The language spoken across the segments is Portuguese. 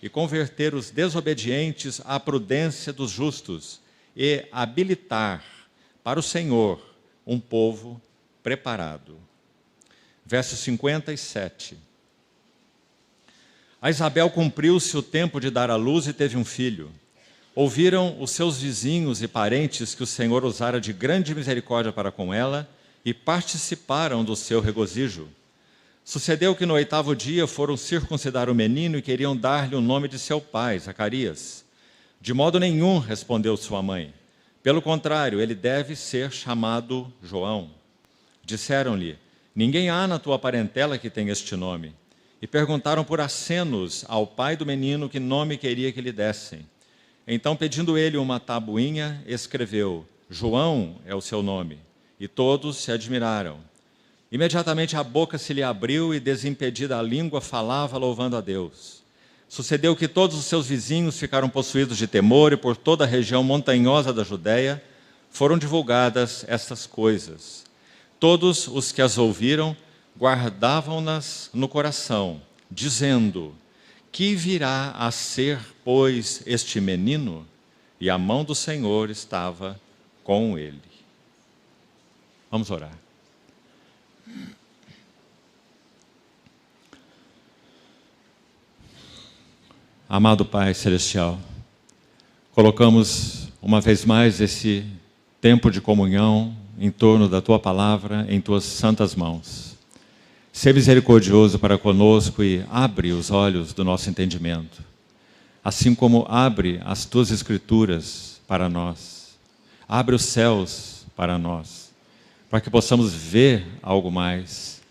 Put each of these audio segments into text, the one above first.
e converter os desobedientes à prudência dos justos e habilitar para o Senhor um povo preparado. Verso 57. A Isabel cumpriu-se o tempo de dar à luz e teve um filho. Ouviram os seus vizinhos e parentes que o Senhor usara de grande misericórdia para com ela e participaram do seu regozijo. Sucedeu que no 8º dia foram circuncidar o menino e queriam dar-lhe o nome de seu pai, Zacarias. De modo nenhum, respondeu sua mãe. Pelo contrário, ele deve ser chamado João. Disseram-lhe, ninguém há na tua parentela que tenha este nome. E perguntaram por acenos ao pai do menino que nome queria que lhe dessem. Então, pedindo ele uma tabuinha, escreveu, João é o seu nome. E todos se admiraram. Imediatamente a boca se lhe abriu e, desimpedida a língua, falava louvando a Deus. Sucedeu que todos os seus vizinhos ficaram possuídos de temor e por toda a região montanhosa da Judéia foram divulgadas estas coisas. Todos os que as ouviram guardavam-nas no coração, dizendo, que virá a ser, pois, este menino? E a mão do Senhor estava com ele. Vamos orar. Amado Pai Celestial, colocamos uma vez mais esse tempo de comunhão em torno da Tua Palavra em Tuas santas mãos. Sê misericordioso para conosco e abre os olhos do nosso entendimento, assim como abre as Tuas Escrituras para nós. Abre os céus para nós, para que possamos ver algo mais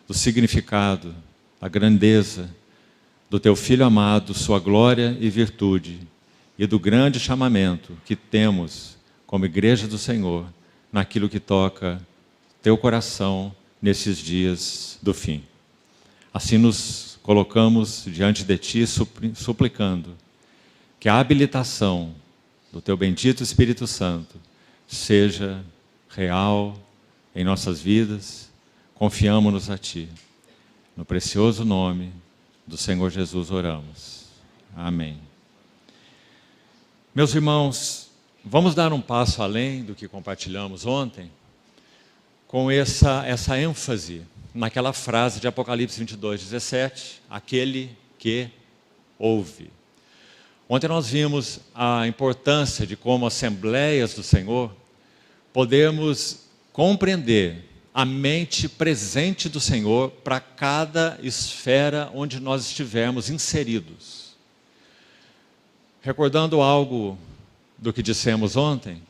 do significado, da grandeza do Teu Filho amado, sua glória e virtude, e do grande chamamento que temos como Igreja do Senhor, naquilo que toca Teu coração nesses dias do fim. Assim nos colocamos diante de Ti, suplicando que a habilitação do Teu bendito Espírito Santo seja real em nossas vidas. Confiamo-nos a Ti. No precioso nome do Senhor Jesus oramos. Amém. Meus irmãos, vamos dar um passo além do que compartilhamos ontem, com essa ênfase naquela frase de Apocalipse 22:17, aquele que ouve. Ontem nós vimos a importância de como assembleias do Senhor podemos compreender a mente presente do Senhor para cada esfera onde nós estivermos inseridos. Recordando algo do que dissemos ontem,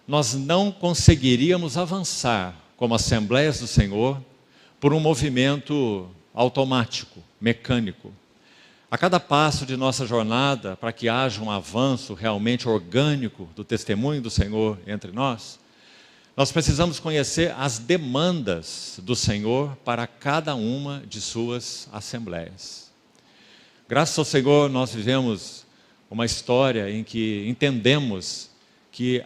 nós não conseguiríamos avançar como Assembleias do Senhor por um movimento automático, mecânico. A cada passo de nossa jornada, para que haja um avanço realmente orgânico do testemunho do Senhor entre nós precisamos conhecer as demandas do Senhor para cada uma de suas assembleias. Graças ao Senhor, nós vivemos uma história em que entendemos que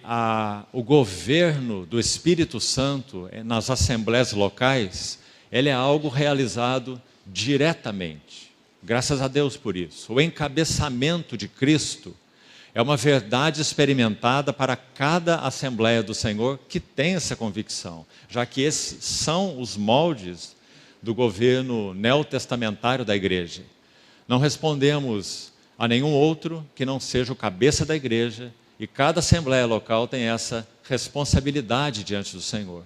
o governo do Espírito Santo nas assembleias locais, ele é algo realizado diretamente. Graças a Deus por isso. O encabeçamento de Cristo é uma verdade experimentada para cada Assembleia do Senhor que tem essa convicção, já que esses são os moldes do governo neotestamentário da igreja. Não respondemos a nenhum outro que não seja o cabeça da igreja, e cada Assembleia local tem essa responsabilidade diante do Senhor.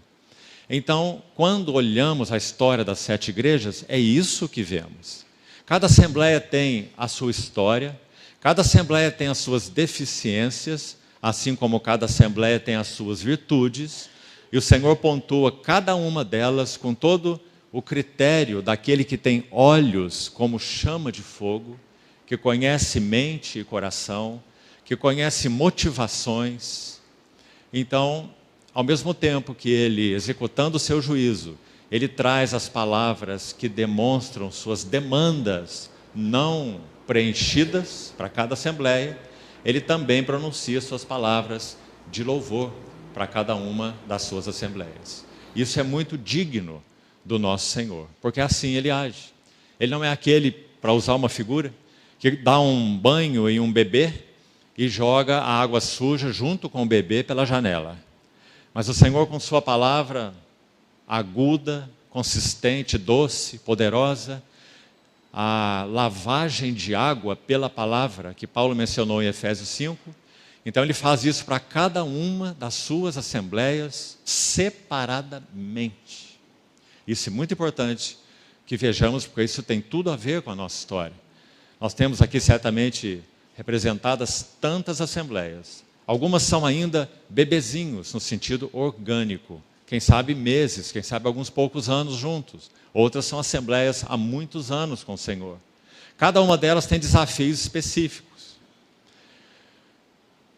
Então, quando olhamos a história das 7 igrejas, é isso que vemos. Cada Assembleia tem a sua história, cada Assembleia tem as suas deficiências, assim como cada Assembleia tem as suas virtudes, e o Senhor pontua cada uma delas com todo o critério daquele que tem olhos como chama de fogo, que conhece mente e coração, que conhece motivações. Então, ao mesmo tempo que ele, executando o seu juízo, ele traz as palavras que demonstram suas demandas não preenchidas para cada assembleia, ele também pronuncia suas palavras de louvor para cada uma das suas assembleias. Isso é muito digno do nosso Senhor, porque assim ele age. Ele não é aquele, para usar uma figura, que dá um banho em um bebê e joga a água suja junto com o bebê pela janela. Mas o Senhor, com sua palavra aguda, consistente, doce, poderosa, a lavagem de água pela palavra, que Paulo mencionou em Efésios 5, então ele faz isso para cada uma das suas assembleias separadamente. Isso é muito importante que vejamos, porque isso tem tudo a ver com a nossa história. Nós temos aqui certamente representadas tantas assembleias. Algumas são ainda bebezinhos, no sentido orgânico. Quem sabe meses, quem sabe alguns poucos anos juntos. Outras são assembleias há muitos anos com o Senhor. Cada uma delas tem desafios específicos.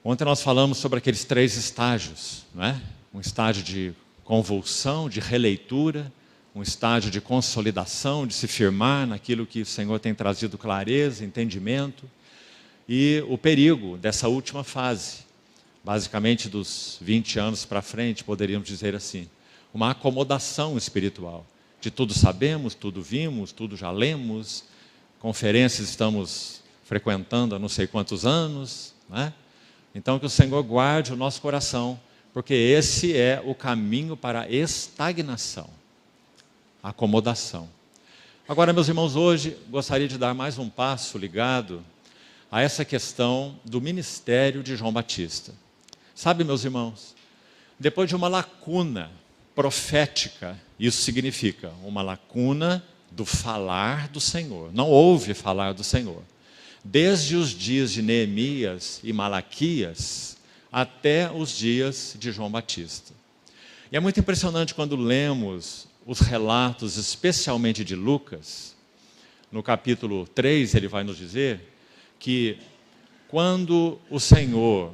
Ontem nós falamos sobre aqueles 3 estágios, não é? Um estágio de convulsão, de releitura, um estágio de consolidação, de se firmar naquilo que o Senhor tem trazido clareza, entendimento, e o perigo dessa última fase, basicamente dos 20 anos para frente, poderíamos dizer assim, uma acomodação espiritual, de tudo sabemos, tudo vimos, tudo já lemos, conferências estamos frequentando há não sei quantos anos, né? Então que o Senhor guarde o nosso coração, porque esse é o caminho para a estagnação, acomodação. Agora, meus irmãos, hoje gostaria de dar mais um passo ligado a essa questão do ministério de João Batista. Sabe, meus irmãos, depois de uma lacuna profética, isso significa uma lacuna do falar do Senhor. Não houve falar do Senhor. Desde os dias de Neemias e Malaquias até os dias de João Batista. E é muito impressionante quando lemos os relatos, especialmente de Lucas. No capítulo 3, ele vai nos dizer que quando o Senhor,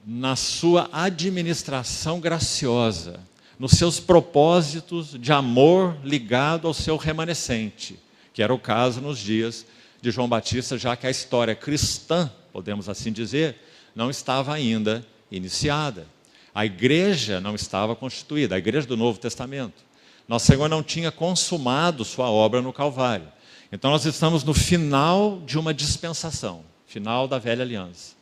na sua administração graciosa, nos seus propósitos de amor ligado ao seu remanescente, que era o caso nos dias de João Batista, já que a história cristã, podemos assim dizer, não estava ainda iniciada. A igreja não estava constituída, a igreja do Novo Testamento. Nosso Senhor não tinha consumado sua obra no Calvário. Então nós estamos no final de uma dispensação, final da velha aliança.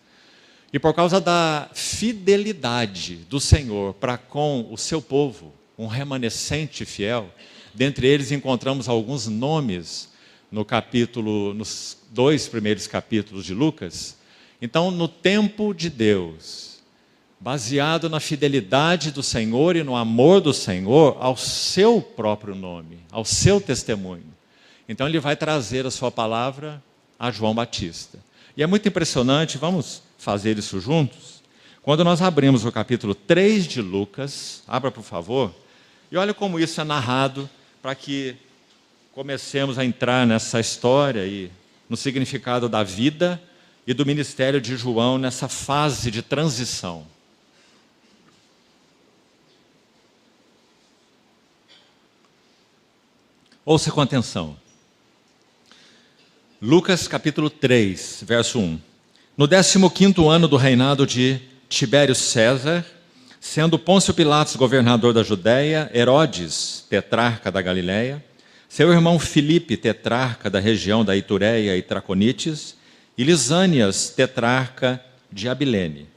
E por causa da fidelidade do Senhor para com o seu povo, um remanescente fiel, dentre eles encontramos alguns nomes nos 2 primeiros capítulos de Lucas. Então, no tempo de Deus, baseado na fidelidade do Senhor e no amor do Senhor ao seu próprio nome, ao seu testemunho. Então ele vai trazer a sua palavra a João Batista. E é muito impressionante, vamos fazer isso juntos? Quando nós abrimos o capítulo 3 de Lucas, abra por favor, e olha como isso é narrado, para que comecemos a entrar nessa história e no significado da vida e do ministério de João nessa fase de transição. Ouça com atenção. Lucas capítulo 3, verso 1. No 15º ano do reinado de Tibério César, sendo Pôncio Pilatos governador da Judéia, Herodes, tetrarca da Galiléia, seu irmão Filipe, tetrarca da região da Itureia e Traconites, e Lisânias, tetrarca de Abilene.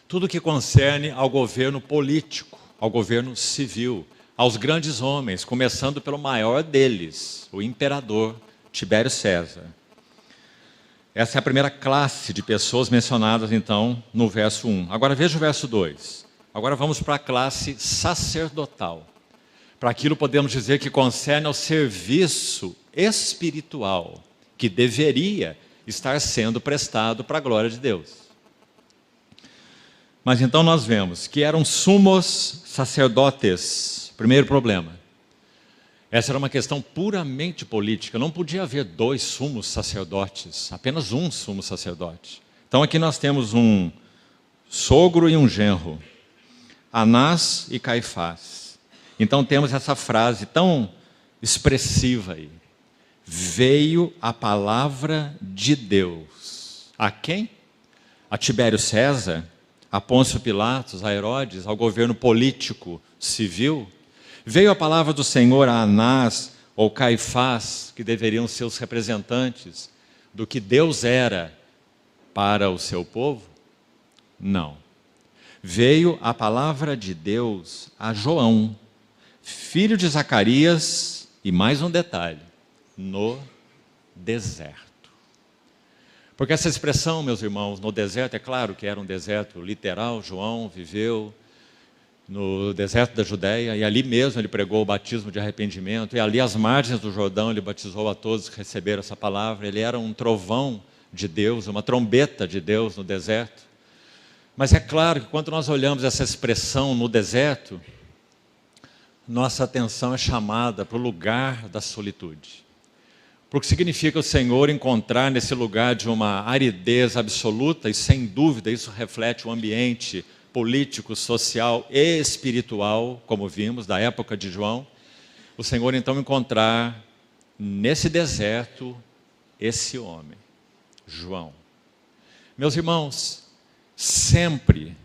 Tudo que concerne ao governo político, ao governo civil, aos grandes homens, começando pelo maior deles, o imperador Tibério César. Essa é a primeira classe de pessoas mencionadas, então, no verso 1. Agora veja o verso 2. Agora vamos para a classe sacerdotal. Para aquilo podemos dizer que concerne ao serviço espiritual, que deveria estar sendo prestado para a glória de Deus. Mas então nós vemos que eram sumos sacerdotes. Primeiro problema. Essa era uma questão puramente política. Não podia haver 2 sumos sacerdotes, apenas um sumo sacerdote. Então aqui nós temos um sogro e um genro, Anás e Caifás. Então temos essa frase tão expressiva aí. Veio a palavra de Deus. A quem? A Tibério César, a Pôncio Pilatos, a Herodes, ao governo político civil. Veio a palavra do Senhor a Anás ou Caifás, que deveriam ser os representantes do que Deus era para o seu povo? Não. Veio a palavra de Deus a João, filho de Zacarias, e mais um detalhe, no deserto. Porque essa expressão, meus irmãos, no deserto, é claro que era um deserto literal. João viveu no deserto da Judéia, e ali mesmo ele pregou o batismo de arrependimento, e ali às margens do Jordão ele batizou a todos que receberam essa palavra. Ele era um trovão de Deus, uma trombeta de Deus no deserto. Mas é claro que quando nós olhamos essa expressão no deserto, nossa atenção é chamada para o lugar da solitude. Porque significa o Senhor encontrar nesse lugar de uma aridez absoluta, e sem dúvida isso reflete o ambiente político, social e espiritual, como vimos, da época de João. O Senhor então encontrar nesse deserto esse homem, João. Meus irmãos, sempre,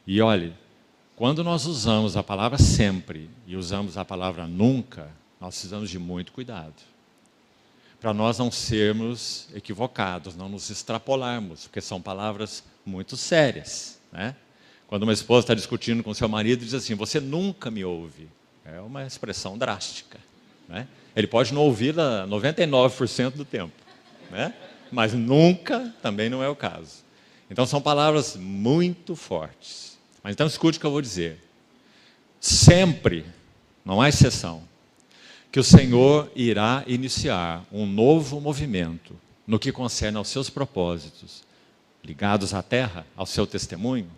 e olhe, quando nós usamos a palavra sempre e usamos a palavra nunca, nós precisamos de muito cuidado, para nós não sermos equivocados, não nos extrapolarmos, porque são palavras muito sérias, né? Quando uma esposa está discutindo com seu marido e diz assim, você nunca me ouve, é uma expressão drástica, né? Ele pode não ouvi-la 99% do tempo, né? Mas nunca também não é o caso. Então são palavras muito fortes. Mas então escute o que eu vou dizer. Sempre, não há exceção, que o Senhor irá iniciar um novo movimento no que concerne aos seus propósitos, ligados à terra, ao seu testemunho.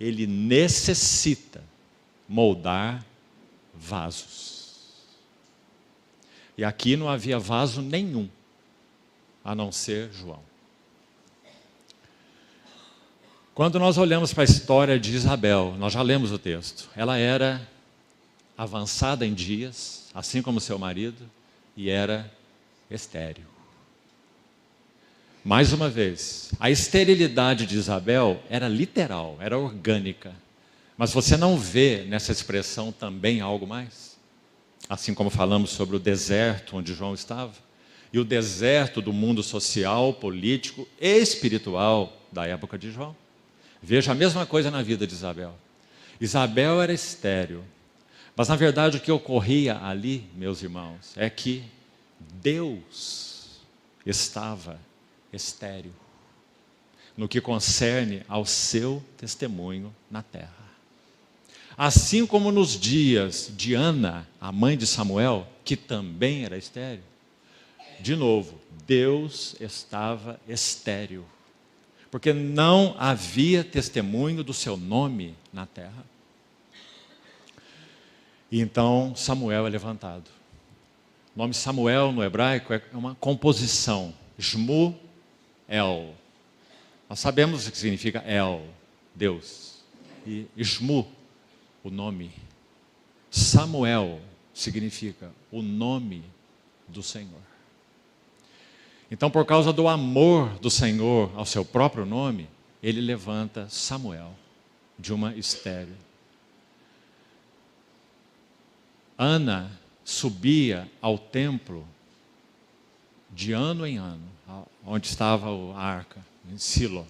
Ele necessita moldar vasos. E aqui não havia vaso nenhum, a não ser João. Quando nós olhamos para a história de Isabel, nós já lemos o texto, ela era avançada em dias, assim como seu marido, e era estéril. Mais uma vez, a esterilidade de Isabel era literal, era orgânica. Mas você não vê nessa expressão também algo mais? Assim como falamos sobre o deserto onde João estava, e o deserto do mundo social, político e espiritual da época de João. Veja a mesma coisa na vida de Isabel. Isabel era estéril, mas na verdade o que ocorria ali, meus irmãos, é que Deus estava estéril no que concerne ao seu testemunho na terra. Assim como nos dias de Ana, a mãe de Samuel, que também era estéril, de novo, Deus estava estéril, porque não havia testemunho do seu nome na terra. E então Samuel é levantado. O nome Samuel no hebraico é uma composição, Shmuel. Nós sabemos o que significa El, Deus. E Shmu, o nome. Samuel significa o nome do Senhor. Então, por causa do amor do Senhor ao seu próprio nome, ele levanta Samuel de uma estéril. Ana subia ao templo de ano em ano, onde estava a arca, em Silo.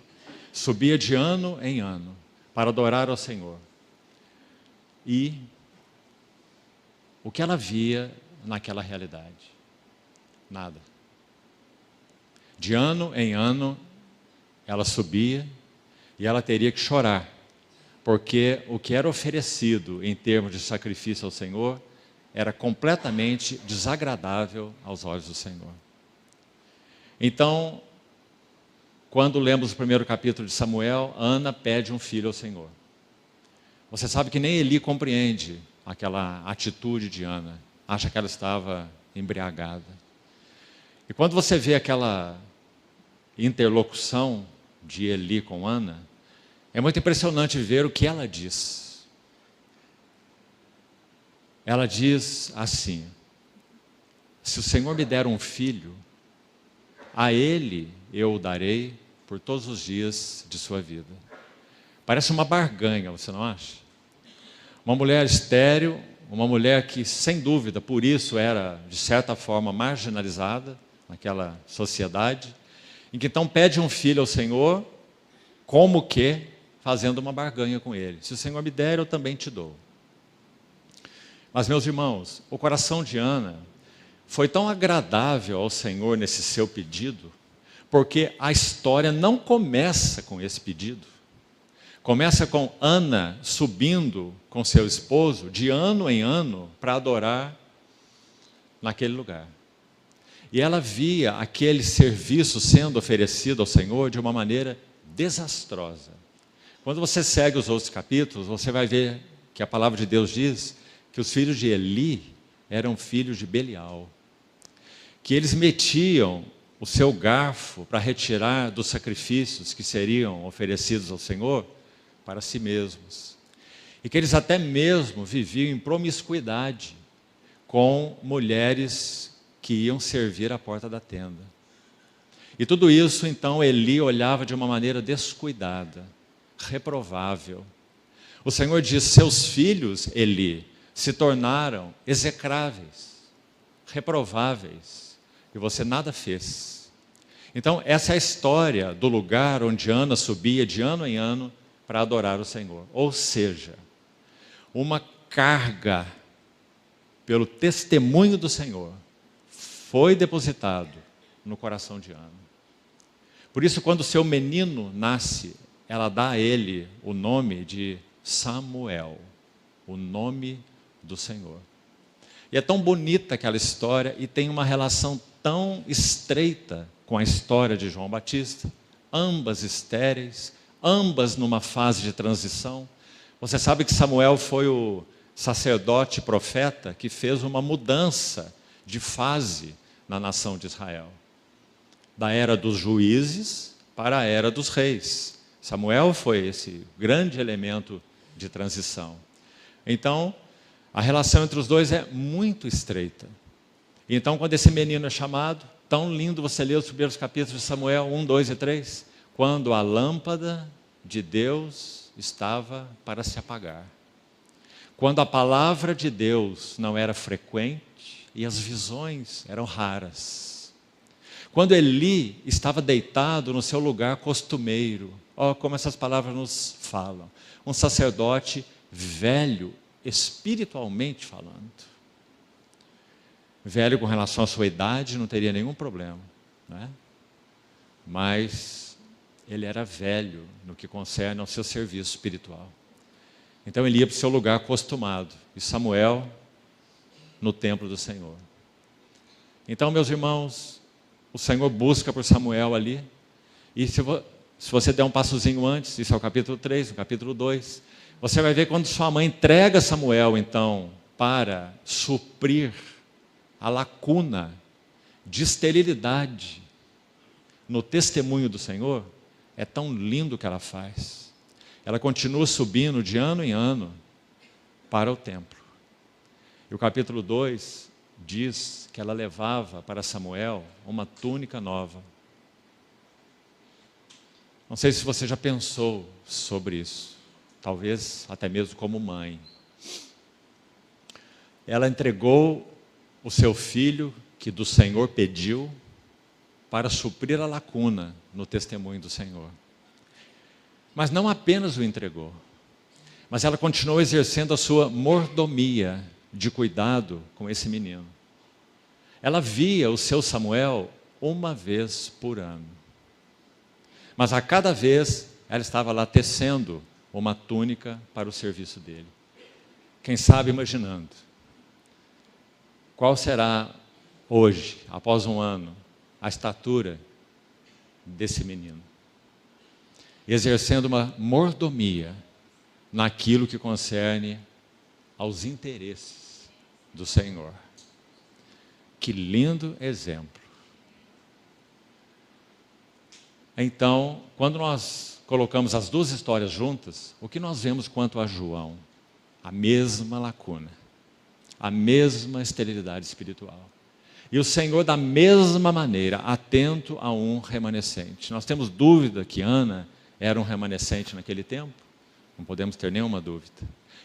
Subia de ano em ano para adorar ao Senhor. E o que ela via naquela realidade? Nada. De ano em ano, ela subia e ela teria que chorar, porque o que era oferecido em termos de sacrifício ao Senhor era completamente desagradável aos olhos do Senhor. Então, quando lemos o primeiro capítulo de Samuel, Ana pede um filho ao Senhor. Você sabe que nem Eli compreende aquela atitude de Ana, acha que ela estava embriagada. E quando você vê aquela interlocução de Eli com Ana, é muito impressionante ver o que ela diz. Ela diz assim: se o Senhor me der um filho, a ele eu o darei por todos os dias de sua vida. Parece uma barganha, você não acha? Uma mulher estéril, uma mulher que, sem dúvida, por isso era, de certa forma, marginalizada naquela sociedade, em que então pede um filho ao Senhor, como que fazendo uma barganha com ele. Se o Senhor me der, eu também te dou. Mas, meus irmãos, o coração de Ana foi tão agradável ao Senhor nesse seu pedido, porque a história não começa com esse pedido. Começa com Ana subindo com seu esposo de ano em ano para adorar naquele lugar. E ela via aquele serviço sendo oferecido ao Senhor de uma maneira desastrosa. Quando você segue os outros capítulos, você vai ver que a palavra de Deus diz que os filhos de Eli eram filhos de Belial, que eles metiam o seu garfo para retirar dos sacrifícios que seriam oferecidos ao Senhor para si mesmos, e que eles até mesmo viviam em promiscuidade com mulheres que iam servir à porta da tenda. E tudo isso, então, Eli olhava de uma maneira descuidada, reprovável. O Senhor diz: seus filhos, Eli, se tornaram execráveis, reprováveis, e você nada fez. Então, essa é a história do lugar onde Ana subia de ano em ano para adorar o Senhor. Ou seja, uma carga pelo testemunho do Senhor foi depositado no coração de Ana. Por isso, quando o seu menino nasce, ela dá a ele o nome de Samuel, o nome do Senhor. E é tão bonita aquela história e tem uma relação tão estreita com a história de João Batista, ambas estéreis, ambas numa fase de transição. Você sabe que Samuel foi o sacerdote profeta que fez uma mudança de fase na nação de Israel, da era dos juízes para a era dos reis. Samuel foi esse grande elemento de transição. Então, a relação entre os dois é muito estreita. Então, quando esse menino é chamado, tão lindo você lê os primeiros capítulos de Samuel 1, 2 e 3, quando a lâmpada de Deus estava para se apagar, quando a palavra de Deus não era frequente e as visões eram raras, quando Eli estava deitado no seu lugar costumeiro. Como essas palavras nos falam, um sacerdote velho, espiritualmente falando. Velho com relação à sua idade, não teria nenhum problema, né? Mas ele era velho no que concerne ao seu serviço espiritual. Então ele ia para o seu lugar acostumado, e Samuel no templo do Senhor. Então, meus irmãos, o Senhor busca por Samuel ali, e se você der um passozinho antes, isso é o capítulo 3, no capítulo 2, você vai ver quando sua mãe entrega Samuel, então, para suprir a lacuna de esterilidade no testemunho do Senhor. É tão lindo o que ela faz. Ela continua subindo de ano em ano para o templo. E o capítulo 2 diz que ela levava para Samuel uma túnica nova. Não sei se você já pensou sobre isso, talvez até mesmo como mãe. Ela entregou o seu filho, que do Senhor pediu, para suprir a lacuna no testemunho do Senhor. Mas não apenas o entregou, mas ela continuou exercendo a sua mordomia de cuidado com esse menino. Ela via o seu Samuel uma vez por ano. Mas a cada vez ela estava lá tecendo uma túnica para o serviço dele. Quem sabe imaginando qual será hoje, após um ano, a estatura desse menino, exercendo uma mordomia naquilo que concerne aos interesses do Senhor. Que lindo exemplo. Então, quando nós colocamos as duas histórias juntas, o que nós vemos quanto a João? A mesma lacuna, a mesma esterilidade espiritual. E o Senhor, da mesma maneira, atento a um remanescente. Nós temos dúvida que Ana era um remanescente naquele tempo? Não podemos ter nenhuma dúvida.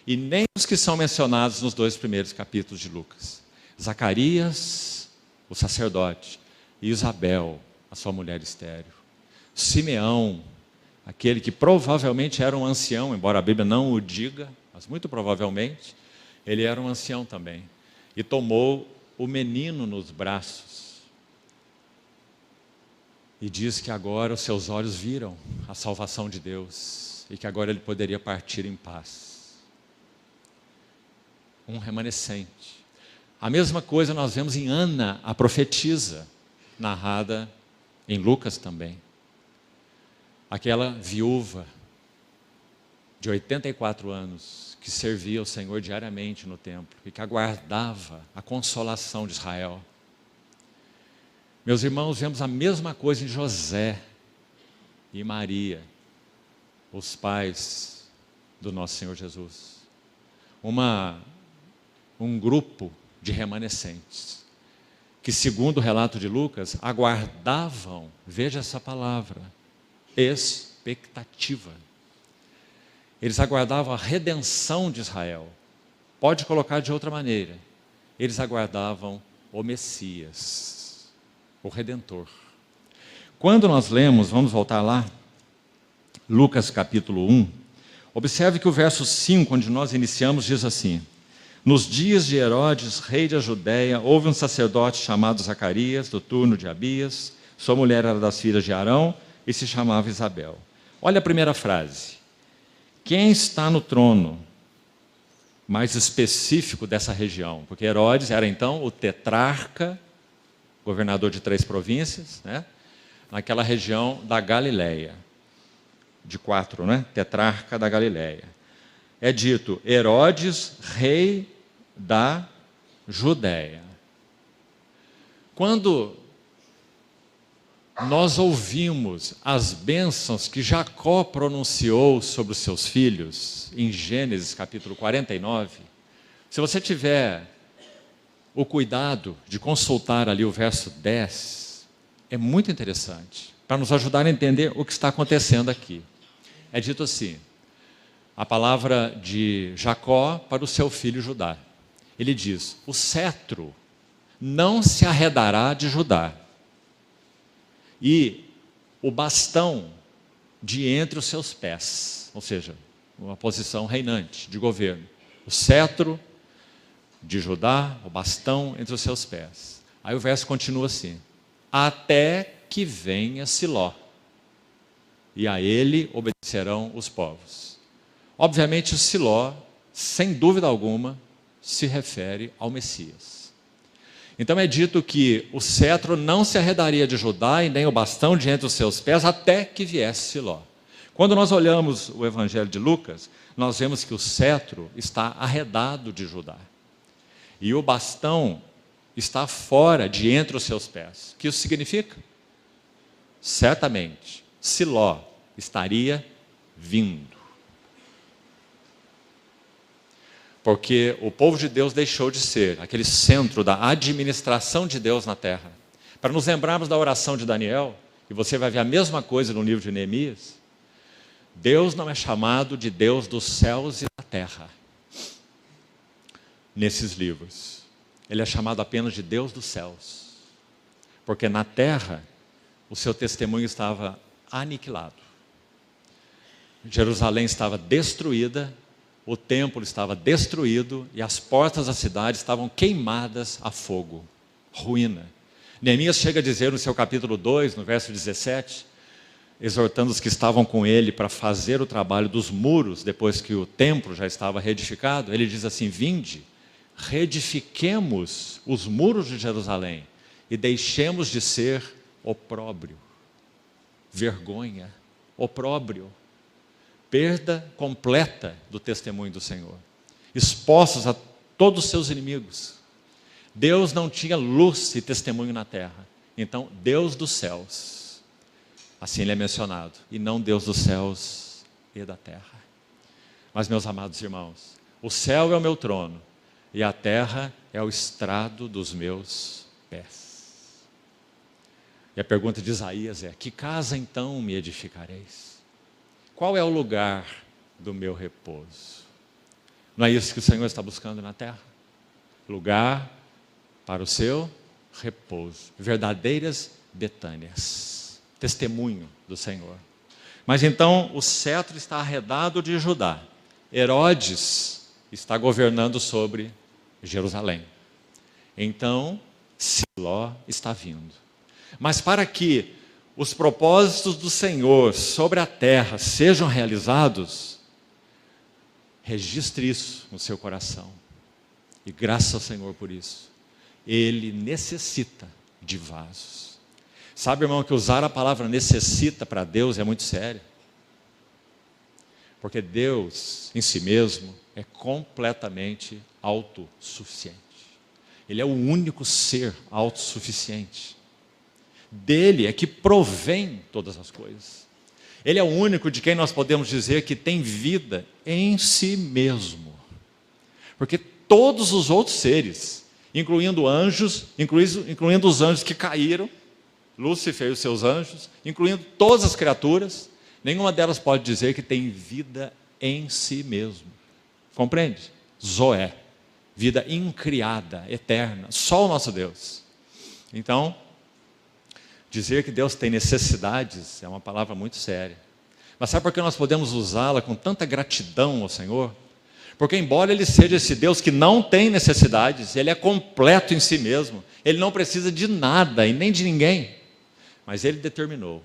E nem os que são mencionados nos 2 primeiros capítulos de Lucas. Zacarias, o sacerdote, e Isabel, a sua mulher estéril. Simeão, aquele que provavelmente era um ancião, embora a Bíblia não o diga, mas muito provavelmente, ele era um ancião também. E tomou o menino nos braços. E diz que agora os seus olhos viram a salvação de Deus. E que agora ele poderia partir em paz. Um remanescente. A mesma coisa nós vemos em Ana, a profetisa, narrada em Lucas também. Aquela viúva de 84 anos que servia ao Senhor diariamente no templo e que aguardava a consolação de Israel. Meus irmãos, vemos a mesma coisa em José e Maria, os pais do nosso Senhor Jesus. Um grupo de remanescentes que, segundo o relato de Lucas, aguardavam, veja essa palavra, expectativa. Eles aguardavam a redenção de Israel. Pode colocar de outra maneira. Eles aguardavam o Messias, o Redentor. Quando nós lemos, vamos voltar lá, Lucas capítulo 1, observe que o verso 5, onde nós iniciamos, diz assim: nos dias de Herodes, rei da Judéia, houve um sacerdote chamado Zacarias, do turno de Abias. Sua mulher era das filhas de Arão e se chamava Isabel. Olha a primeira frase. Quem está no trono mais específico dessa região? Porque Herodes era então o tetrarca, governador de 3 províncias, né? Naquela região da Galileia. De 4, né? Tetrarca da Galileia. É dito Herodes, rei da Judéia. Quando nós ouvimos as bênçãos que Jacó pronunciou sobre os seus filhos, em Gênesis capítulo 49, se você tiver o cuidado de consultar ali o verso 10, é muito interessante, para nos ajudar a entender o que está acontecendo aqui. É dito assim, a palavra de Jacó para o seu filho Judá. Ele diz, o cetro não se arredará de Judá, e o bastão de entre os seus pés, ou seja, uma posição reinante de governo. O cetro de Judá, o bastão entre os seus pés. Aí o verso continua assim, até que venha Siló, e a ele obedecerão os povos. Obviamente o Siló, sem dúvida alguma, se refere ao Messias. Então é dito que o cetro não se arredaria de Judá e nem o bastão de entre os seus pés até que viesse Siló. Quando nós olhamos o Evangelho de Lucas, nós vemos que o cetro está arredado de Judá. E o bastão está fora de entre os seus pés. O que isso significa? Certamente, Siló estaria vindo. Porque o povo de Deus deixou de ser aquele centro da administração de Deus na terra. Para nos lembrarmos da oração de Daniel, e você vai ver a mesma coisa no livro de Neemias, Deus não é chamado de Deus dos céus e da terra, nesses livros. Ele é chamado apenas de Deus dos céus. Porque na terra, o seu testemunho estava aniquilado. Jerusalém estava destruída, o templo estava destruído e as portas da cidade estavam queimadas a fogo, ruína. Neemias chega a dizer no seu capítulo 2, no verso 17, exortando os que estavam com ele para fazer o trabalho dos muros, depois que o templo já estava reedificado, ele diz assim, vinde, reedifiquemos os muros de Jerusalém e deixemos de ser opróbrio, vergonha, opróbrio. Perda completa do testemunho do Senhor, expostos a todos os seus inimigos. Deus não tinha luz e testemunho na terra, então Deus dos céus, assim ele é mencionado, e não Deus dos céus e da terra. Mas meus amados irmãos, o céu é o meu trono e a terra é o estrado dos meus pés. E a pergunta de Isaías é, que casa então me edificareis? Qual é o lugar do meu repouso? Não é isso que o Senhor está buscando na terra? Lugar para o seu repouso. Verdadeiras Betânias. testemunho do Senhor. Mas então o cetro está arredado de Judá. Herodes está governando sobre Jerusalém. Então, Siló está vindo. Mas para que os propósitos do Senhor sobre a terra sejam realizados, registre isso no seu coração. E graças ao Senhor por isso. Ele necessita de vasos. Sabe, irmão, que usar a palavra necessita para Deus é muito sério. Porque Deus, em si mesmo, é completamente autossuficiente. Ele é o único ser autossuficiente. Dele é que provém todas as coisas. Ele é o único de quem nós podemos dizer que tem vida em si mesmo. Porque todos os outros seres, incluindo anjos, incluindo os anjos que caíram, Lúcifer e os seus anjos, incluindo todas as criaturas, nenhuma delas pode dizer que tem vida em si mesmo. Compreende? Zoé, vida incriada, eterna, só o nosso Deus. Então, dizer que Deus tem necessidades é uma palavra muito séria. Mas sabe por que nós podemos usá-la com tanta gratidão ao Senhor? Porque embora Ele seja esse Deus que não tem necessidades, Ele é completo em si mesmo, Ele não precisa de nada e nem de ninguém. Mas Ele determinou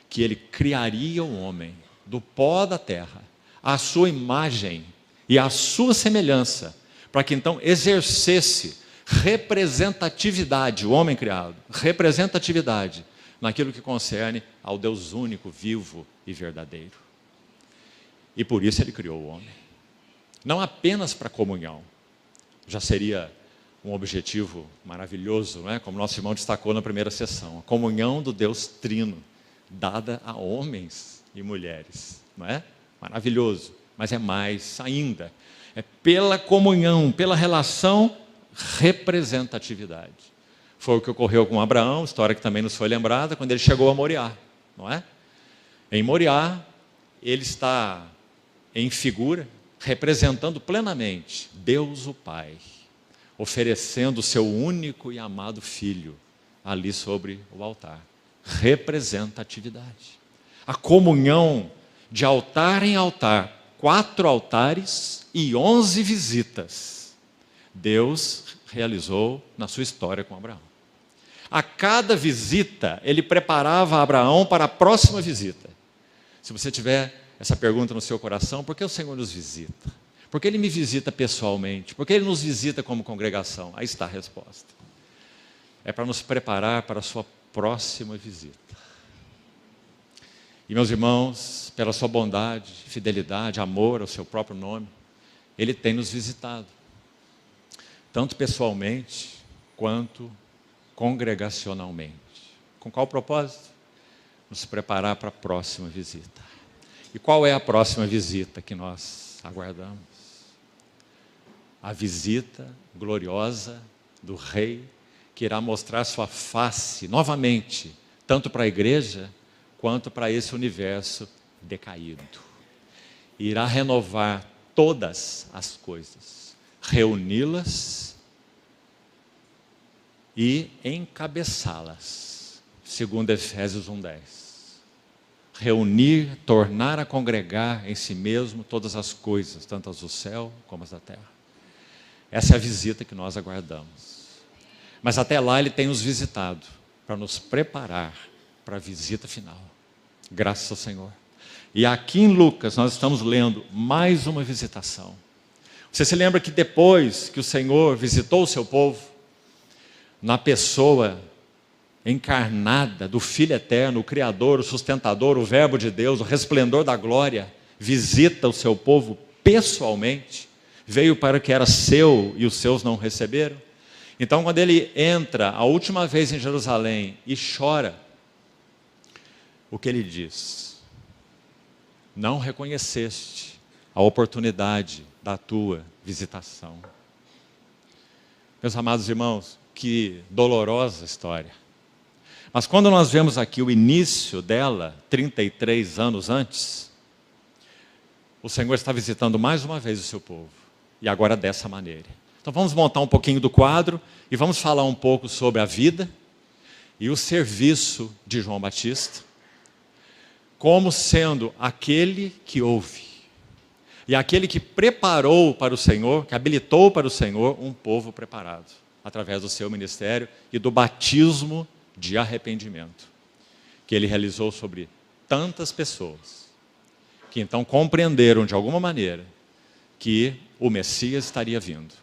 que Ele criaria o homem do pó da terra, à sua imagem e à sua semelhança, para que então exercesse representatividade, o homem criado, representatividade naquilo que concerne ao Deus único, vivo e verdadeiro. E por isso Ele criou o homem. Não apenas para comunhão, já seria um objetivo maravilhoso, não é? Como nosso irmão destacou na primeira sessão, a comunhão do Deus Trino, dada a homens e mulheres, não é? Maravilhoso, mas é mais ainda, é pela comunhão, pela relação, representatividade. Foi o que ocorreu com Abraão, história que também nos foi lembrada, quando ele chegou a Moriá, não é? Em Moriá, ele está em figura, representando plenamente Deus o Pai, oferecendo o seu único e amado Filho ali sobre o altar. Representatividade. A comunhão de altar em altar, 4 altares e 11 visitas, Deus realizou na sua história com Abraão. A cada visita, Ele preparava Abraão para a próxima visita. Se você tiver essa pergunta no seu coração, por que o Senhor nos visita? Por que Ele me visita pessoalmente? Por que Ele nos visita como congregação? Aí está a resposta. É para nos preparar para a sua próxima visita. E meus irmãos, pela sua bondade, fidelidade, amor ao seu próprio nome, Ele tem nos visitado. Tanto pessoalmente, quanto congregacionalmente. Com qual propósito? Nos preparar para a próxima visita. E qual é a próxima visita que nós aguardamos? A visita gloriosa do Rei, que irá mostrar sua face novamente, tanto para a igreja, quanto para esse universo decaído. Irá renovar todas as coisas, reuni-las e encabeçá-las, segundo Efésios 1:10. Reunir, tornar a congregar em si mesmo todas as coisas, tanto as do céu como as da terra. Essa é a visita que nós aguardamos. Mas até lá Ele tem nos visitado, para nos preparar para a visita final. Graças ao Senhor. E aqui em Lucas nós estamos lendo mais uma visitação. Você se lembra que depois que o Senhor visitou o seu povo, na pessoa encarnada do Filho Eterno, o Criador, o Sustentador, o Verbo de Deus, o resplendor da glória, visita o seu povo pessoalmente, veio para o que era seu e os seus não receberam. Então, quando ele entra a última vez em Jerusalém e chora, o que ele diz? Não reconheceste a oportunidade da tua visitação. Meus amados irmãos, que dolorosa história. Mas quando nós vemos aqui o início dela, 33 anos antes, o Senhor está visitando mais uma vez o seu povo. E agora dessa maneira. Então vamos montar um pouquinho do quadro e vamos falar um pouco sobre a vida e o serviço de João Batista, como sendo aquele que ouve. E aquele que preparou para o Senhor, que habilitou para o Senhor um povo preparado, através do seu ministério e do batismo de arrependimento, que ele realizou sobre tantas pessoas, que então compreenderam de alguma maneira que o Messias estaria vindo.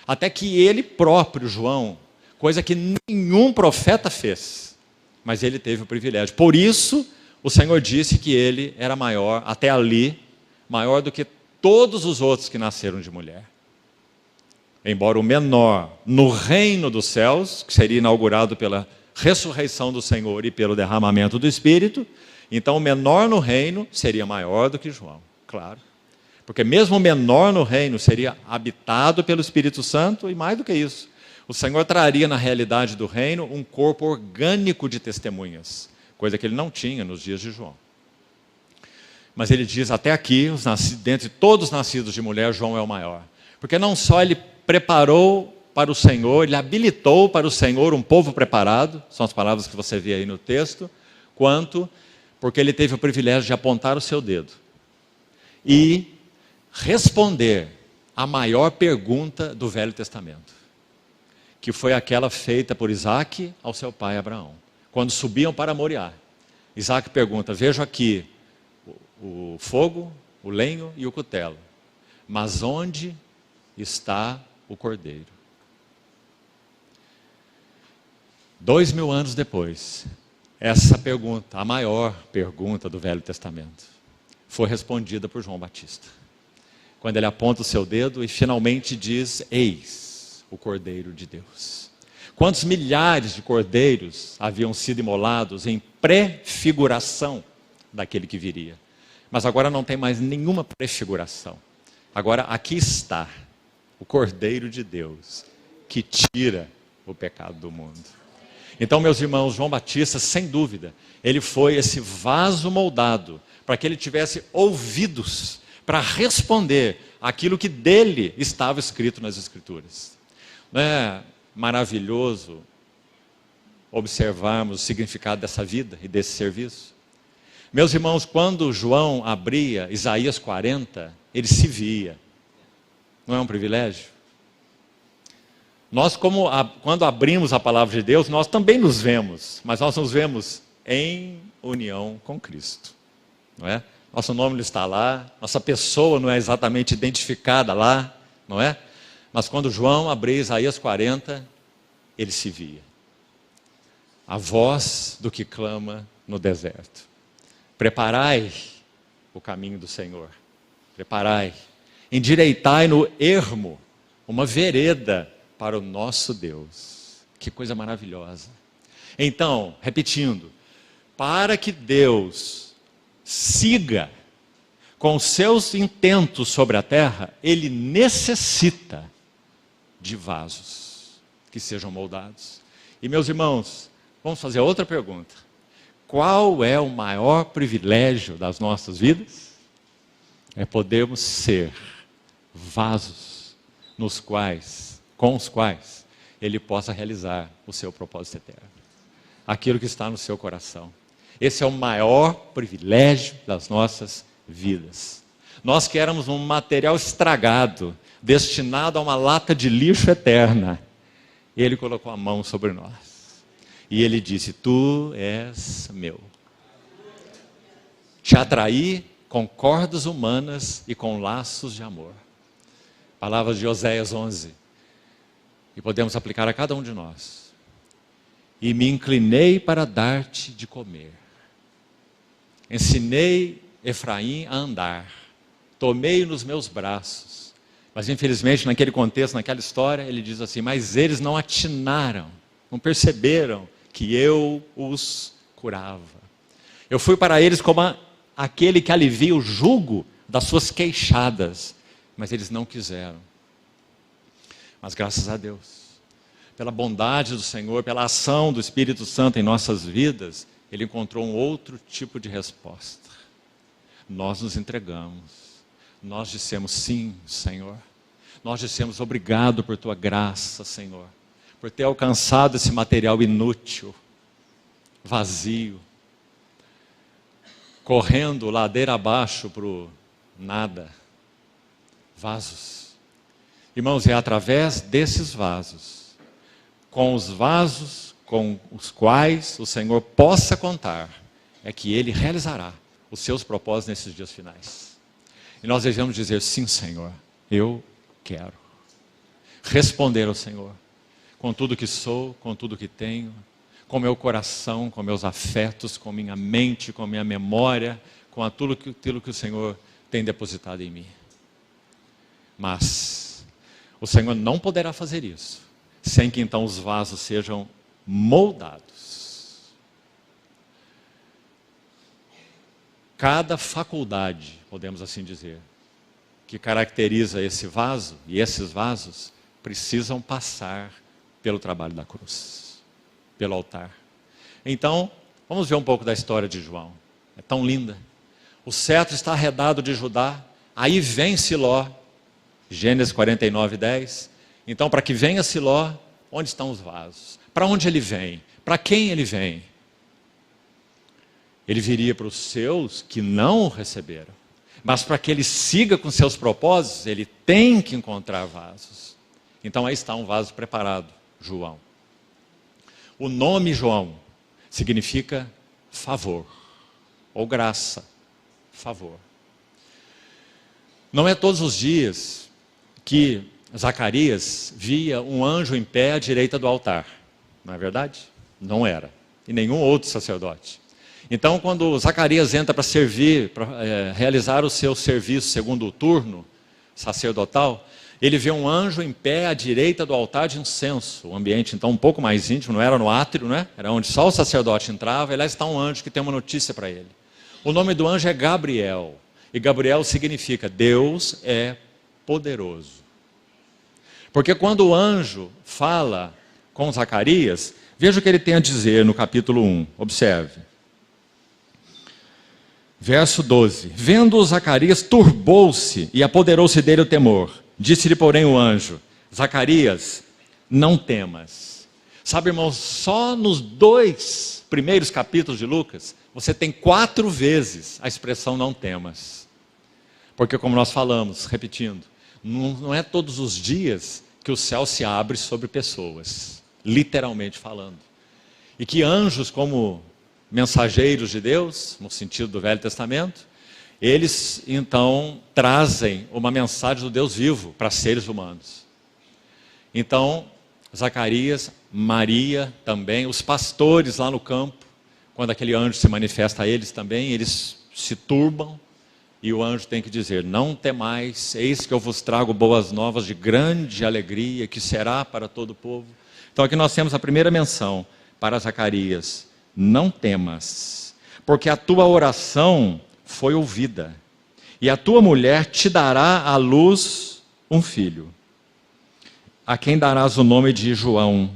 Até que ele próprio, João, coisa que nenhum profeta fez, mas ele teve o privilégio. Por isso, o Senhor disse que ele era maior, até ali, maior do que todos os outros que nasceram de mulher. Embora o menor no reino dos céus, que seria inaugurado pela ressurreição do Senhor e pelo derramamento do Espírito, então o menor no reino seria maior do que João, claro. Porque mesmo o menor no reino seria habitado pelo Espírito Santo, e mais do que isso, o Senhor traria na realidade do reino um corpo orgânico de testemunhas, coisa que ele não tinha nos dias de João. Mas ele diz, até aqui, dentre todos os nascidos de mulher, João é o maior. Porque não só ele preparou para o Senhor, ele habilitou para o Senhor um povo preparado, são as palavras que você vê aí no texto, quanto porque ele teve o privilégio de apontar o seu dedo e responder a maior pergunta do Velho Testamento, que foi aquela feita por Isaac ao seu pai Abraão. Quando subiam para Moriá, Isaac pergunta, vejo aqui o fogo, o lenho e o cutelo, mas onde está o cordeiro? 2000 anos depois, essa pergunta, a maior pergunta do Velho Testamento, foi respondida por João Batista. Quando ele aponta o seu dedo e finalmente diz, eis o Cordeiro de Deus. Quantos milhares de cordeiros haviam sido imolados em prefiguração daquele que viria. Mas agora não tem mais nenhuma prefiguração. Agora aqui está o Cordeiro de Deus, que tira o pecado do mundo. Então, meus irmãos, João Batista, sem dúvida, ele foi esse vaso moldado para que ele tivesse ouvidos para responder aquilo que dele estava escrito nas Escrituras. Não é maravilhoso observarmos o significado dessa vida e desse serviço? Meus irmãos, quando João abria Isaías 40, ele se via. Não é um privilégio? Nós, quando abrimos a palavra de Deus, nós também nos vemos, mas nós nos vemos em união com Cristo, não é? Nosso nome não está lá, nossa pessoa não é exatamente identificada lá, não é? Mas quando João abria Isaías 40, ele se via. A voz do que clama no deserto. Preparai o caminho do Senhor. Preparai. Endireitai no ermo uma vereda para o nosso Deus. Que coisa maravilhosa. Então, repetindo, para que Deus siga com seus intentos sobre a terra, ele necessita de vasos que sejam moldados. E meus irmãos, vamos fazer outra pergunta. Qual é o maior privilégio das nossas vidas? É podermos ser vasos com os quais ele possa realizar o seu propósito eterno. Aquilo que está no seu coração. Esse é o maior privilégio das nossas vidas. Nós que éramos um material estragado, destinado a uma lata de lixo eterna, ele colocou a mão sobre nós. E ele disse, tu és meu. Te atraí com cordas humanas e com laços de amor. Palavras de Oséias 11. E podemos aplicar a cada um de nós. E me inclinei para dar-te de comer. Ensinei Efraim a andar. Tomei-o nos meus braços. Mas infelizmente naquele contexto, naquela história, ele diz assim, mas eles não atinaram, não perceberam que eu os curava. Eu fui para eles como aquele que alivia o jugo das suas queixadas, mas eles não quiseram. Mas graças a Deus, pela bondade do Senhor, pela ação do Espírito Santo em nossas vidas, ele encontrou um outro tipo de resposta. Nós nos entregamos, nós dissemos sim, Senhor. Nós dissemos obrigado por tua graça, Senhor, por ter alcançado esse material inútil, vazio, correndo ladeira abaixo para o nada. Vasos. Irmãos, é através desses vasos, com os vasos com os quais o Senhor possa contar, é que Ele realizará os seus propósitos nesses dias finais. E nós devemos dizer, sim, Senhor, eu quero responder ao Senhor, com tudo que sou, com tudo que tenho, com meu coração, com meus afetos, com minha mente, com minha memória, com aquilo que o Senhor tem depositado em mim. Mas o Senhor não poderá fazer isso sem que então os vasos sejam moldados. Cada faculdade, podemos assim dizer, que caracteriza esse vaso e esses vasos precisam passar pelo trabalho da cruz, pelo altar. Então, vamos ver um pouco da história de João. É tão linda. O cetro está arredado de Judá, aí vem Siló, Gênesis 49:10. Então, para que venha Siló, onde estão os vasos? Para onde ele vem? Para quem ele vem? Ele viria para os seus que não o receberam. Mas para que ele siga com seus propósitos, ele tem que encontrar vasos. Então aí está um vaso preparado, João. O nome João significa favor, ou graça, favor. Não é todos os dias que Zacarias via um anjo em pé à direita do altar. Não é verdade? Não era. E nenhum outro sacerdote. Então, quando Zacarias entra para servir, para realizar o seu serviço segundo o turno sacerdotal, ele vê um anjo em pé à direita do altar de incenso. O ambiente, então, um pouco mais íntimo, não era no átrio, né? Era onde só o sacerdote entrava, e lá está um anjo que tem uma notícia para ele. O nome do anjo é Gabriel. E Gabriel significa Deus é poderoso. Porque quando o anjo fala com Zacarias, veja o que ele tem a dizer no capítulo 1. Observe. Verso 12. Vendo Zacarias, turbou-se e apoderou-se dele o temor. Disse-lhe, porém, o anjo, Zacarias, não temas. Sabe, irmãos, só nos 2 primeiros capítulos de Lucas, você tem 4 vezes a expressão não temas. Porque como nós falamos, repetindo, não é todos os dias que o céu se abre sobre pessoas, literalmente falando. E que anjos como mensageiros de Deus, no sentido do Velho Testamento, eles então trazem uma mensagem do Deus vivo para seres humanos. Então, Zacarias, Maria também, os pastores lá no campo, quando aquele anjo se manifesta a eles também, eles se turbam, e o anjo tem que dizer, não temais, eis que eu vos trago boas novas de grande alegria, que será para todo o povo. Então aqui nós temos a primeira menção para Zacarias, não temas, porque a tua oração foi ouvida, e a tua mulher te dará à luz um filho, a quem darás o nome de João.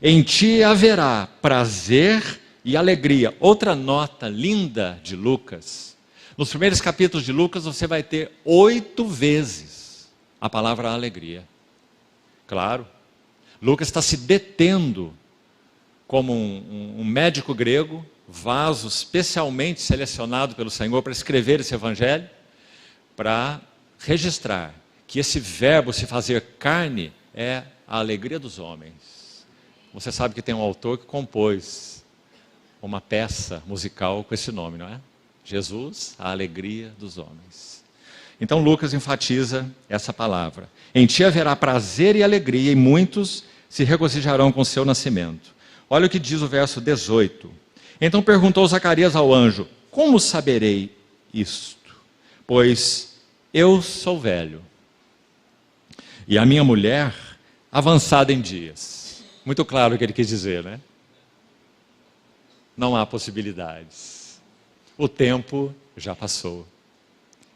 Em ti haverá prazer e alegria. Outra nota linda de Lucas. Nos primeiros capítulos de Lucas você vai ter 8 vezes a palavra alegria. Claro, Lucas está se detendo como um médico grego, vaso especialmente selecionado pelo Senhor para escrever esse evangelho, para registrar que esse verbo se fazer carne é a alegria dos homens. Você sabe que tem um autor que compôs uma peça musical com esse nome, não é? Jesus, a alegria dos homens. Então Lucas enfatiza essa palavra. Em ti haverá prazer e alegria, e muitos se regozijarão com o seu nascimento. Olha o que diz o verso 18. Então perguntou Zacarias ao anjo, como saberei isto? Pois eu sou velho, e a minha mulher avançada em dias. Muito claro o que ele quis dizer, né? Não há possibilidades. O tempo já passou.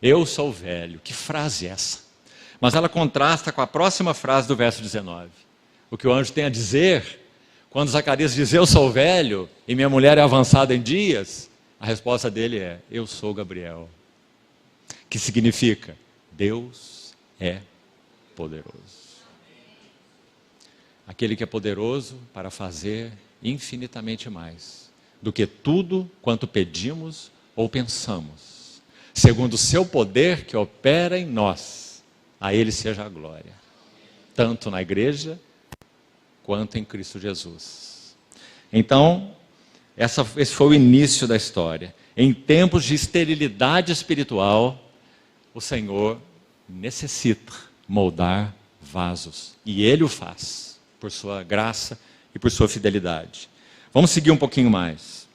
Eu sou velho. Que frase é essa? Mas ela contrasta com a próxima frase do verso 19. O que o anjo tem a dizer, quando Zacarias diz, eu sou velho e minha mulher é avançada em dias, a resposta dele é, eu sou Gabriel. Que significa, Deus é poderoso. Aquele que é poderoso para fazer infinitamente mais do que tudo quanto pedimos ou pensamos, segundo o seu poder que opera em nós, a Ele seja a glória, tanto na igreja quanto em Cristo Jesus. Então, esse foi o início da história. Em tempos de esterilidade espiritual, o Senhor necessita moldar vasos. E Ele o faz, por sua graça e por sua fidelidade. Vamos seguir um pouquinho mais.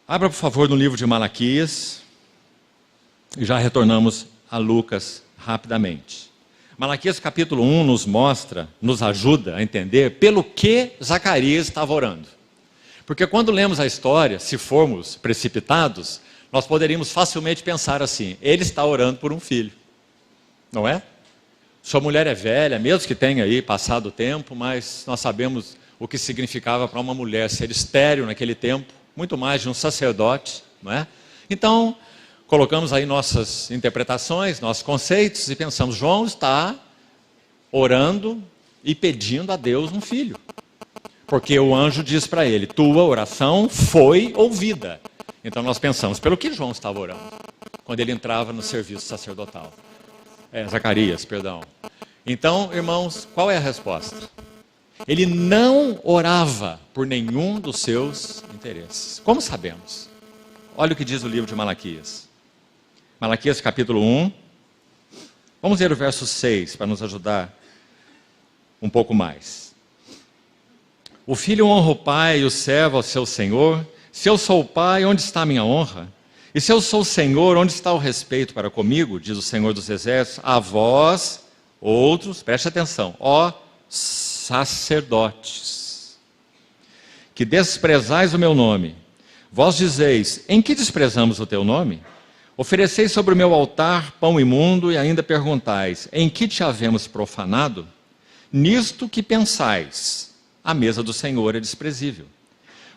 Abra, por favor, no livro de Malaquias. E já retornamos a Lucas rapidamente. Malaquias capítulo 1 nos ajuda a entender pelo que Zacarias estava orando. Porque quando lemos a história, se formos precipitados, nós poderíamos facilmente pensar assim: ele está orando por um filho, não é? Sua mulher é velha, mesmo que tenha aí passado o tempo, mas nós sabemos o que significava para uma mulher ser estéril naquele tempo, muito mais de um sacerdote, não é? Então, colocamos aí nossas interpretações, nossos conceitos e pensamos: João está orando e pedindo a Deus um filho. Porque o anjo diz para ele: tua oração foi ouvida. Então nós pensamos, pelo que João estava orando, quando ele entrava no serviço sacerdotal. Zacarias, perdão. Então, irmãos, qual é a resposta? Ele não orava por nenhum dos seus interesses. Como sabemos? Olha o que diz o livro de Malaquias. Malaquias capítulo 1. Vamos ler o verso 6 para nos ajudar um pouco mais. O filho honra o pai e o servo ao seu senhor. Se eu sou o pai, onde está a minha honra? E se eu sou o Senhor, onde está o respeito para comigo? Diz o Senhor dos Exércitos. A vós, outros, preste atenção, ó sacerdotes, que desprezais o meu nome. Vós dizeis: em que desprezamos o teu nome? Ofereceis sobre o meu altar pão imundo e ainda perguntais: em que te havemos profanado? Nisto que pensais, a mesa do Senhor é desprezível.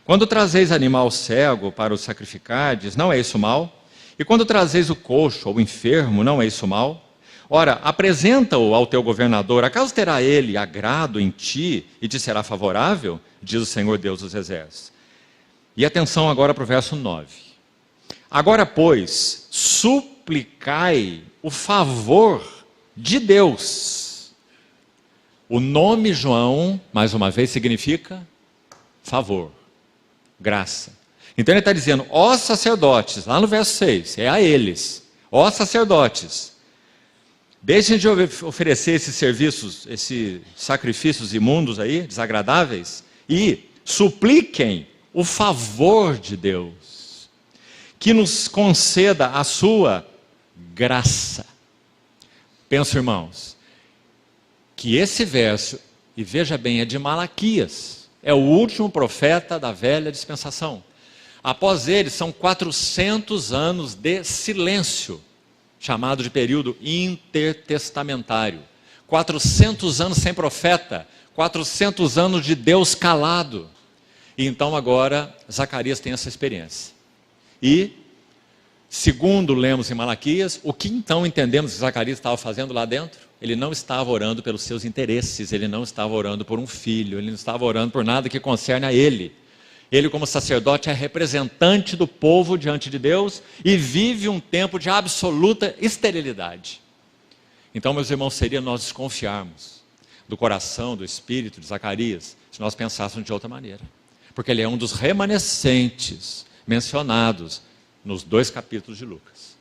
Quando trazeis animal cego para o sacrificardes, não é isso mal? E quando trazeis o coxo ou o enfermo, não é isso mal? Ora, apresenta-o ao teu governador, acaso terá ele agrado em ti e te será favorável? Diz o Senhor Deus dos Exércitos. E atenção agora para o verso 9. Agora, pois, suplicai o favor de Deus. O nome João, mais uma vez, significa favor, graça. Então ele está dizendo: ó sacerdotes, lá no verso 6, é a eles, ó sacerdotes, deixem de oferecer esses serviços, esses sacrifícios imundos aí, desagradáveis, e supliquem o favor de Deus, que nos conceda a sua graça. Penso, irmãos, que esse verso, e veja bem, é de Malaquias, é o último profeta da velha dispensação. Após ele, são 400 anos de silêncio, chamado de período intertestamentário. 400 anos sem profeta, 400 anos de Deus calado. E então agora, Zacarias tem essa experiência. E, segundo lemos em Malaquias, o que então entendemos que Zacarias estava fazendo lá dentro? Ele não estava orando pelos seus interesses, ele não estava orando por um filho, ele não estava orando por nada que concerne a ele. Ele, como sacerdote, é representante do povo diante de Deus e vive um tempo de absoluta esterilidade. Então, meus irmãos, seria nós desconfiarmos do coração, do espírito de Zacarias, se nós pensássemos de outra maneira. Porque ele é um dos remanescentes mencionados nos 2 capítulos de Lucas.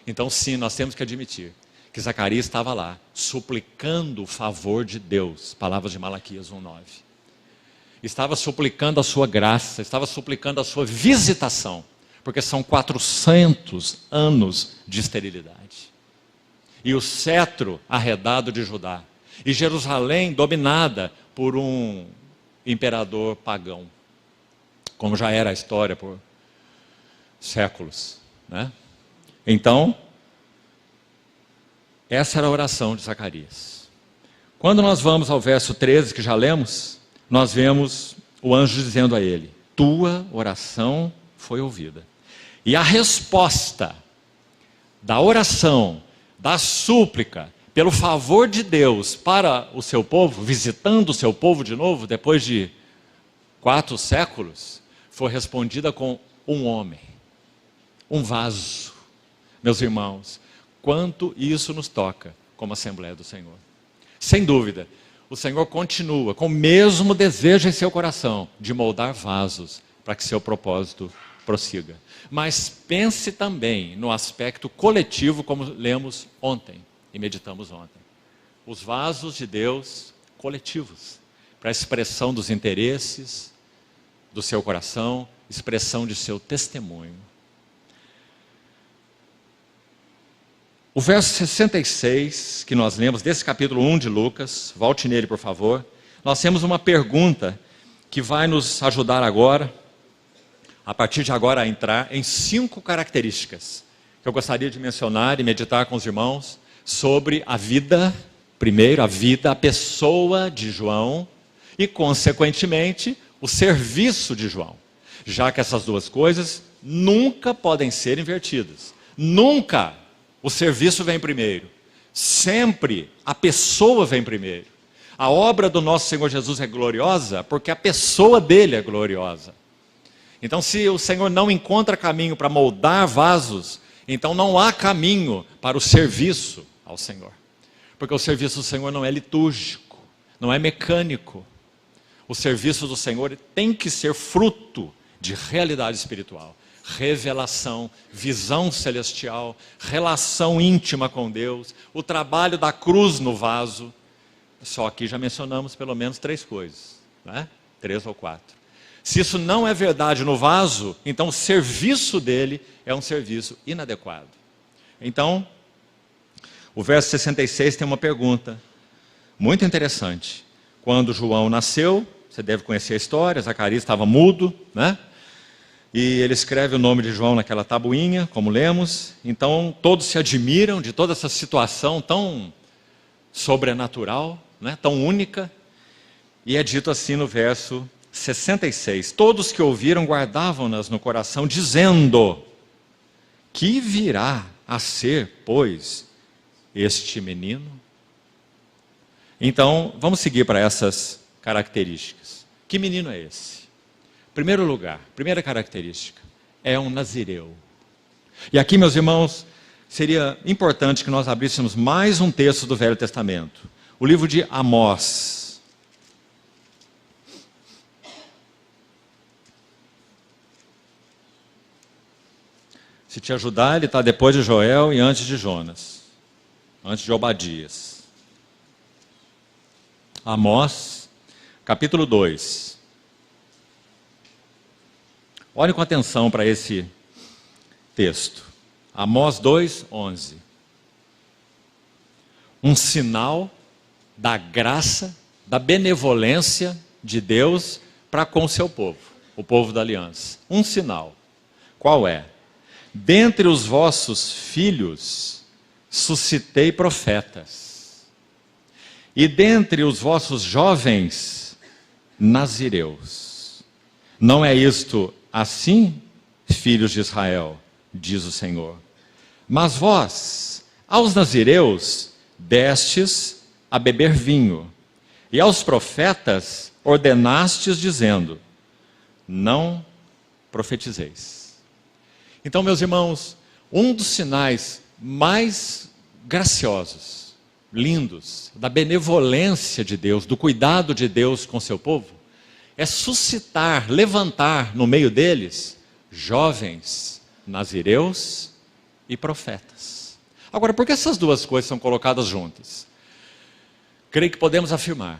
Então, sim, nós temos que admitir que Zacarias estava lá, suplicando o favor de Deus, palavras de Malaquias 1:9. Estava suplicando a sua graça, estava suplicando a sua visitação, porque são 400 anos de esterilidade. E o cetro arredado de Judá, e Jerusalém dominada por um imperador pagão, como já era a história por séculos, né? Então, essa era a oração de Zacarias. Quando nós vamos ao verso 13, que já lemos, nós vemos o anjo dizendo a ele: tua oração foi ouvida. E a resposta da oração, da súplica, pelo favor de Deus para o seu povo, visitando o seu povo de novo, depois de 4 séculos, foi respondida com um homem, um vaso. Meus irmãos, quanto isso nos toca como Assembleia do Senhor. Sem dúvida, o Senhor continua com o mesmo desejo em seu coração de moldar vasos para que seu propósito prossiga. Mas pense também no aspecto coletivo, como lemos ontem e meditamos ontem. Os vasos de Deus coletivos, para a expressão dos interesses do seu coração, expressão de seu testemunho. O verso 66, que nós lemos desse capítulo 1 de Lucas, volte nele por favor, nós temos uma pergunta que vai nos ajudar agora, a partir de agora, a entrar em 5 características que eu gostaria de mencionar e meditar com os irmãos sobre a vida, primeiro a vida, a pessoa de João e, consequentemente, o serviço de João. Já que essas duas coisas nunca podem ser invertidas. Nunca o serviço vem primeiro. Sempre a pessoa vem primeiro. A obra do nosso Senhor Jesus é gloriosa porque a pessoa dele é gloriosa. Então, se o Senhor não encontra caminho para moldar vasos, então não há caminho para o serviço ao Senhor. Porque o serviço do Senhor não é litúrgico, não é mecânico. O serviço do Senhor tem que ser fruto de realidade espiritual, revelação, visão celestial, relação íntima com Deus, o trabalho da cruz no vaso. Só aqui já mencionamos pelo menos 3 coisas, né? 3 ou 4. Se isso não é verdade no vaso, então o serviço dele é um serviço inadequado. Então, o verso 66 tem uma pergunta muito interessante. Quando João nasceu, você deve conhecer a história, Zacarias estava mudo, né? E ele escreve o nome de João naquela tabuinha, como lemos. Então, todos se admiram de toda essa situação tão sobrenatural, né? Tão única. E é dito assim no verso 66. Todos que ouviram guardavam-nas no coração, dizendo: que virá a ser, pois, este menino? Então, vamos seguir para essas características. Que menino é esse? Primeiro lugar, primeira característica, é um nazireu. E aqui, meus irmãos, seria importante que nós abríssemos mais um texto do Velho Testamento. O livro de Amós. Se te ajudar, ele está depois de Joel e antes de Jonas. Antes de Obadias. Amós, capítulo 2. Olhe com atenção para esse texto. Amós 2, 11. Um sinal da graça, da benevolência de Deus para com o seu povo, o povo da aliança. Um sinal. Qual é? Dentre os vossos filhos suscitei profetas, e dentre os vossos jovens, nazireus. Não é isto assim, filhos de Israel, diz o Senhor? Mas vós, aos nazireus, destes a beber vinho, e aos profetas ordenastes, dizendo: não profetizeis. Então, meus irmãos, um dos sinais mais graciosos, lindos, da benevolência de Deus, do cuidado de Deus com seu povo, é suscitar, levantar no meio deles jovens, nazireus e profetas. Agora, por que essas duas coisas são colocadas juntas? Creio que podemos afirmar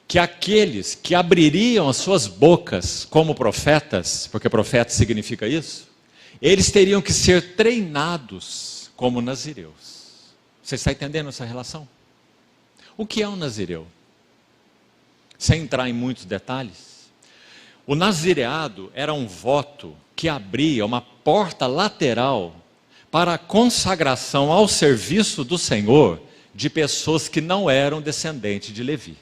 que aqueles que abririam as suas bocas como profetas, porque profeta significa isso, eles teriam que ser treinados como nazireus. Você está entendendo essa relação? O que é um nazireu? Sem entrar em muitos detalhes, o nazireado era um voto que abria uma porta lateral para a consagração ao serviço do Senhor de pessoas que não eram descendentes de Levi.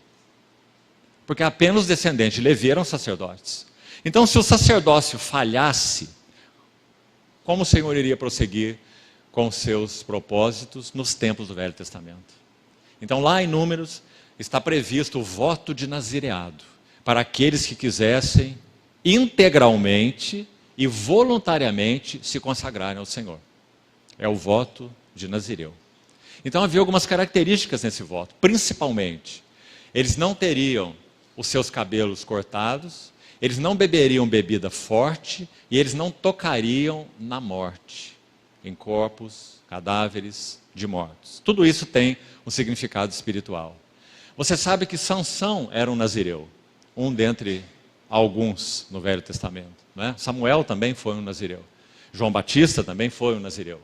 Porque apenas os descendentes de Levi eram sacerdotes. Então, se o sacerdócio falhasse, como o Senhor iria prosseguir com seus propósitos nos tempos do Velho Testamento? Então, lá em Números, está previsto o voto de nazireado, para aqueles que quisessem integralmente e voluntariamente se consagrarem ao Senhor. É o voto de Nazireu. Então havia algumas características nesse voto. Principalmente, eles não teriam os seus cabelos cortados, eles não beberiam bebida forte e eles não tocariam na morte, em corpos, cadáveres de mortos. Tudo isso tem um significado espiritual. Você sabe que Sansão era um nazireu, um dentre alguns no Velho Testamento, né? Samuel também foi um nazireu. João Batista também foi um nazireu.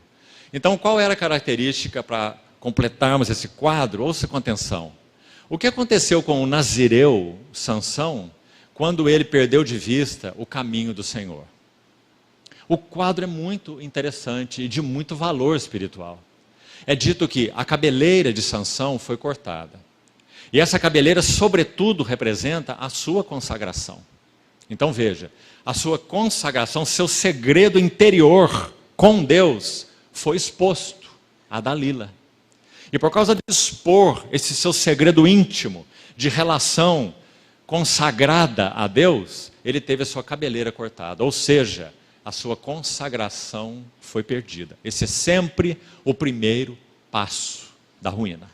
Então, qual era a característica para completarmos esse quadro? Ouça com atenção. O que aconteceu com o nazireu Sansão quando ele perdeu de vista o caminho do Senhor? O quadro é muito interessante e de muito valor espiritual. É dito que a cabeleira de Sansão foi cortada. E essa cabeleira, sobretudo, representa a sua consagração. Então veja, a sua consagração, seu segredo interior com Deus foi exposto a Dalila. E por causa de expor esse seu segredo íntimo de relação consagrada a Deus, ele teve a sua cabeleira cortada. Ou seja, a sua consagração foi perdida. Esse é sempre o primeiro passo da ruína.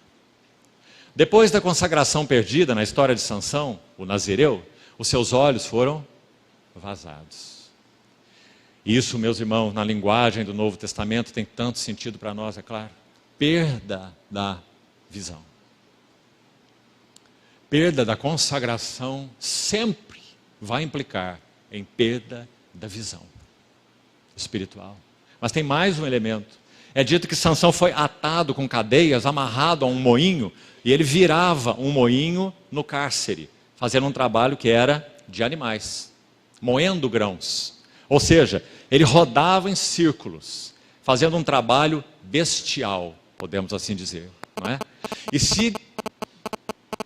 Depois da consagração perdida na história de Sansão, o nazireu, os seus olhos foram vazados. Isso, meus irmãos, na linguagem do Novo Testamento tem tanto sentido para nós, é claro. Perda da visão. Perda da consagração sempre vai implicar em perda da visão espiritual. Mas tem mais um elemento. É dito que Sansão foi atado com cadeias, amarrado a um moinho, e ele virava um moinho no cárcere, fazendo um trabalho que era de animais, moendo grãos. Ou seja, ele rodava em círculos, fazendo um trabalho bestial, podemos assim dizer, não é? E se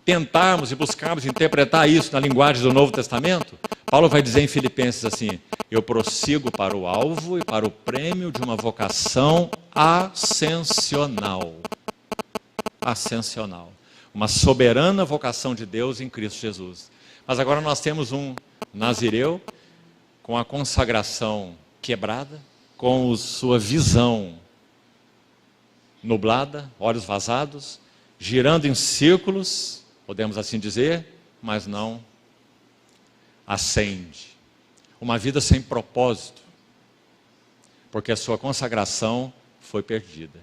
tentarmos e buscarmos interpretar isso na linguagem do Novo Testamento, Paulo vai dizer em Filipenses assim: eu prossigo para o alvo e para o prêmio de uma vocação ascensional. Ascensional. Uma soberana vocação de Deus em Cristo Jesus. Mas agora nós temos um nazireu com a consagração quebrada, com sua visão nublada, olhos vazados, girando em círculos, podemos assim dizer, mas não acende. Uma vida sem propósito, porque a sua consagração foi perdida.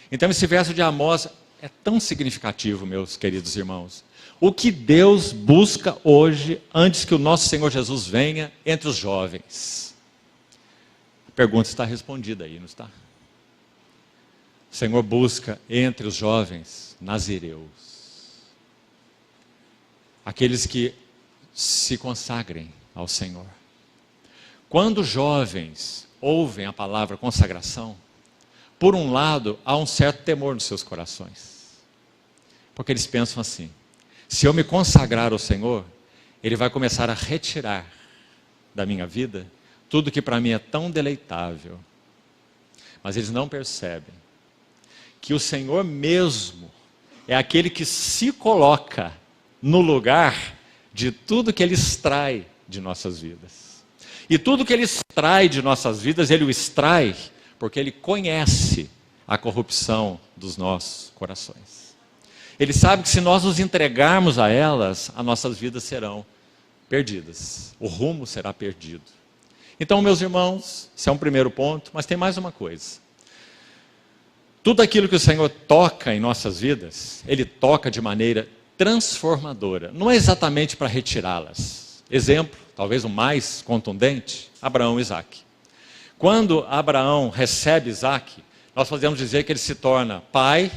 Então esse verso de Amós é tão significativo, meus queridos irmãos. O que Deus busca hoje, antes que o nosso Senhor Jesus venha entre os jovens? A pergunta está respondida aí, não está? O Senhor busca entre os jovens nazireus. Aqueles que se consagrem ao Senhor. Quando os jovens ouvem a palavra consagração, por um lado, há um certo temor nos seus corações. Porque eles pensam assim: se eu me consagrar ao Senhor, Ele vai começar a retirar da minha vida tudo que para mim é tão deleitável. Mas eles não percebem que o Senhor mesmo é aquele que se coloca no lugar de tudo que Ele extrai de nossas vidas. E tudo que Ele extrai de nossas vidas, Ele o extrai porque Ele conhece a corrupção dos nossos corações. Ele sabe que se nós nos entregarmos a elas, as nossas vidas serão perdidas. O rumo será perdido. Então, meus irmãos, esse é um primeiro ponto, mas tem mais uma coisa. Tudo aquilo que o Senhor toca em nossas vidas, Ele toca de maneira transformadora. Não é exatamente para retirá-las. Exemplo, talvez o mais contundente, Abraão e Isaque. Quando Abraão recebe Isaque, nós podemos dizer que ele se torna pai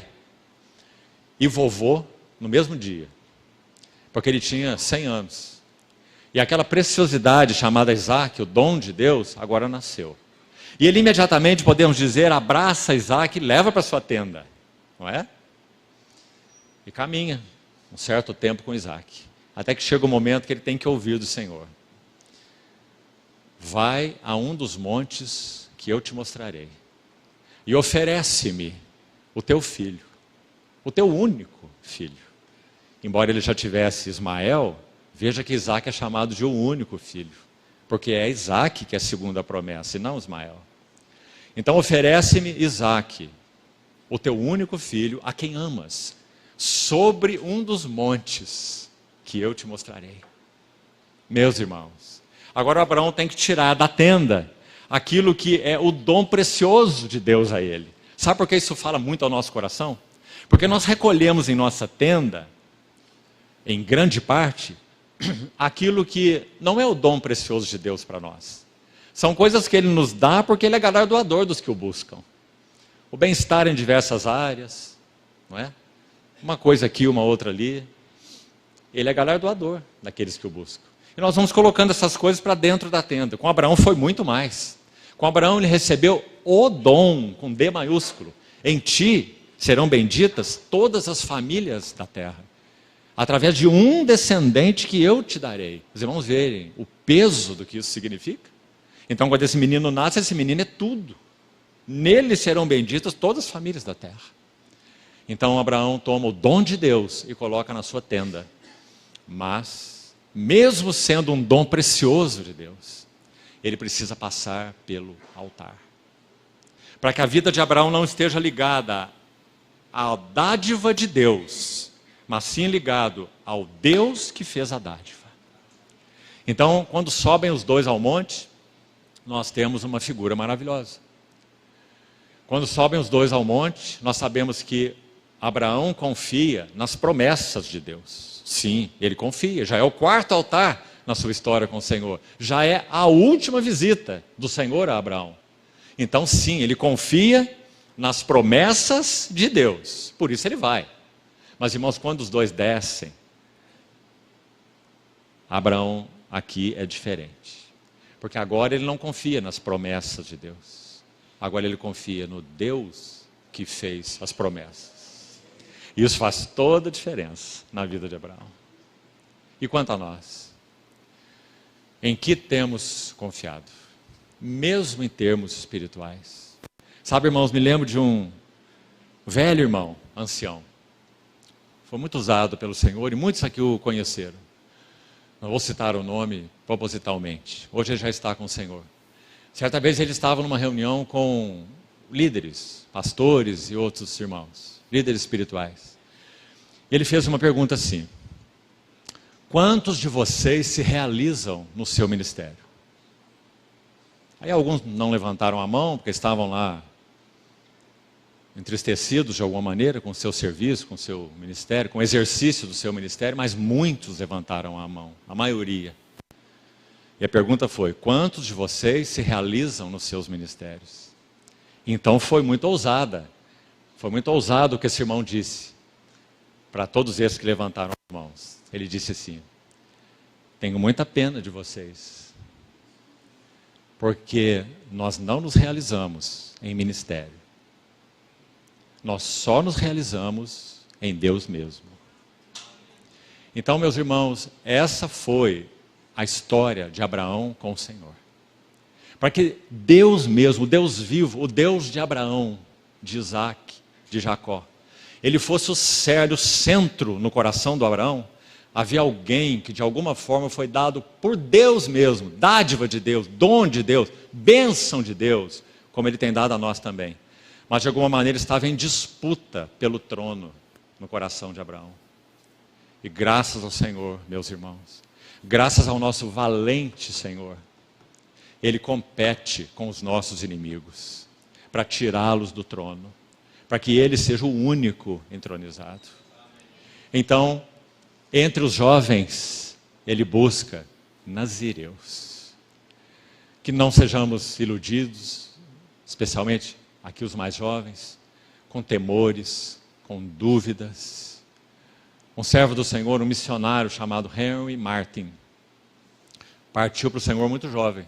e vovô no mesmo dia. Porque ele tinha 100 anos. E aquela preciosidade chamada Isaque, o dom de Deus, agora nasceu. E ele imediatamente, podemos dizer, abraça Isaque e leva para sua tenda. Não é? E caminha um certo tempo com Isaque. Até que chega o momento que ele tem que ouvir do Senhor. Vai a um dos montes que eu te mostrarei. E oferece-me o teu filho. O teu único filho. Embora ele já tivesse Ismael, veja que Isaque é chamado de o único filho. porque é Isaque que é segundo a promessa, e não Ismael. Então oferece-me Isaque, o teu único filho, a quem amas, sobre um dos montes que eu te mostrarei. Meus irmãos, agora Abraão tem que tirar da tenda aquilo que é o dom precioso de Deus a ele. Sabe por que isso fala muito ao nosso coração? Porque nós recolhemos em nossa tenda, em grande parte, aquilo que não é o dom precioso de Deus para nós. São coisas que Ele nos dá porque Ele é galardoador dos que o buscam. O bem-estar em diversas áreas, não é? Uma coisa aqui, uma outra ali. Ele é galardoador daqueles que o buscam. E nós vamos colocando essas coisas para dentro da tenda. Com Abraão foi muito mais. Com Abraão ele recebeu o dom, com D maiúsculo. Em ti serão benditas todas as famílias da terra, através de um descendente que eu te darei. Os irmãos verem o peso do que isso significa. Então, quando esse menino nasce, esse menino é tudo. Nele serão benditas todas as famílias da terra. Então, Abraão toma o dom de Deus e coloca na sua tenda. Mas, mesmo sendo um dom precioso de Deus, ele precisa passar pelo altar. Para que a vida de Abraão não esteja ligada à dádiva de Deus, mas sim ligado ao Deus que fez a dádiva. Então, quando sobem os dois ao monte, nós temos uma figura maravilhosa. Quando sobem os dois ao monte, nós sabemos que Abraão confia nas promessas de Deus. Sim, ele confia, já é o quarto altar na sua história com o Senhor. Já é a última visita do Senhor a Abraão. Então sim, ele confia nas promessas de Deus, por isso ele vai. Mas irmãos, quando os dois descem, Abraão aqui é diferente. Porque agora ele não confia nas promessas de Deus. Agora ele confia no Deus que fez as promessas. Isso faz toda a diferença na vida de Abraão. E quanto a nós? Em que temos confiado? Mesmo em termos espirituais. Sabe, irmãos, me lembro de um velho irmão, ancião. Foi muito usado pelo Senhor e muitos aqui o conheceram. Não vou citar o nome propositalmente. Hoje ele já está com o Senhor. Certa vez ele estava numa reunião com líderes, pastores e outros irmãos, líderes espirituais. E ele fez uma pergunta assim: quantos de vocês se realizam no seu ministério? Aí alguns não levantaram a mão, porque estavam lá entristecidos de alguma maneira com o seu serviço, com o seu ministério, com o exercício do seu ministério, mas muitos levantaram a mão, a maioria. E a pergunta foi: quantos de vocês se realizam nos seus ministérios? Então foi muito ousada. Foi muito ousado o que esse irmão disse para todos esses que levantaram as mãos. Ele disse assim: tenho muita pena de vocês, porque nós não nos realizamos em ministério. Nós só nos realizamos em Deus mesmo. Então, meus irmãos, essa foi a história de Abraão com o Senhor. Para que Deus mesmo, o Deus vivo, o Deus de Abraão, de Isaque, de Jacó, ele fosse o centro no coração do Abraão, havia alguém que de alguma forma foi dado por Deus mesmo, dádiva de Deus, dom de Deus, bênção de Deus, como ele tem dado a nós também. Mas de alguma maneira estava em disputa pelo trono no coração de Abraão. E graças ao Senhor, meus irmãos, graças ao nosso valente Senhor, Ele compete com os nossos inimigos para tirá-los do trono, para que Ele seja o único entronizado. Então, entre os jovens, Ele busca nazireus. Que não sejamos iludidos, especialmente aqui os mais jovens, com temores, com dúvidas. Um servo do Senhor, um missionário chamado Henry Martin, partiu para o Senhor muito jovem,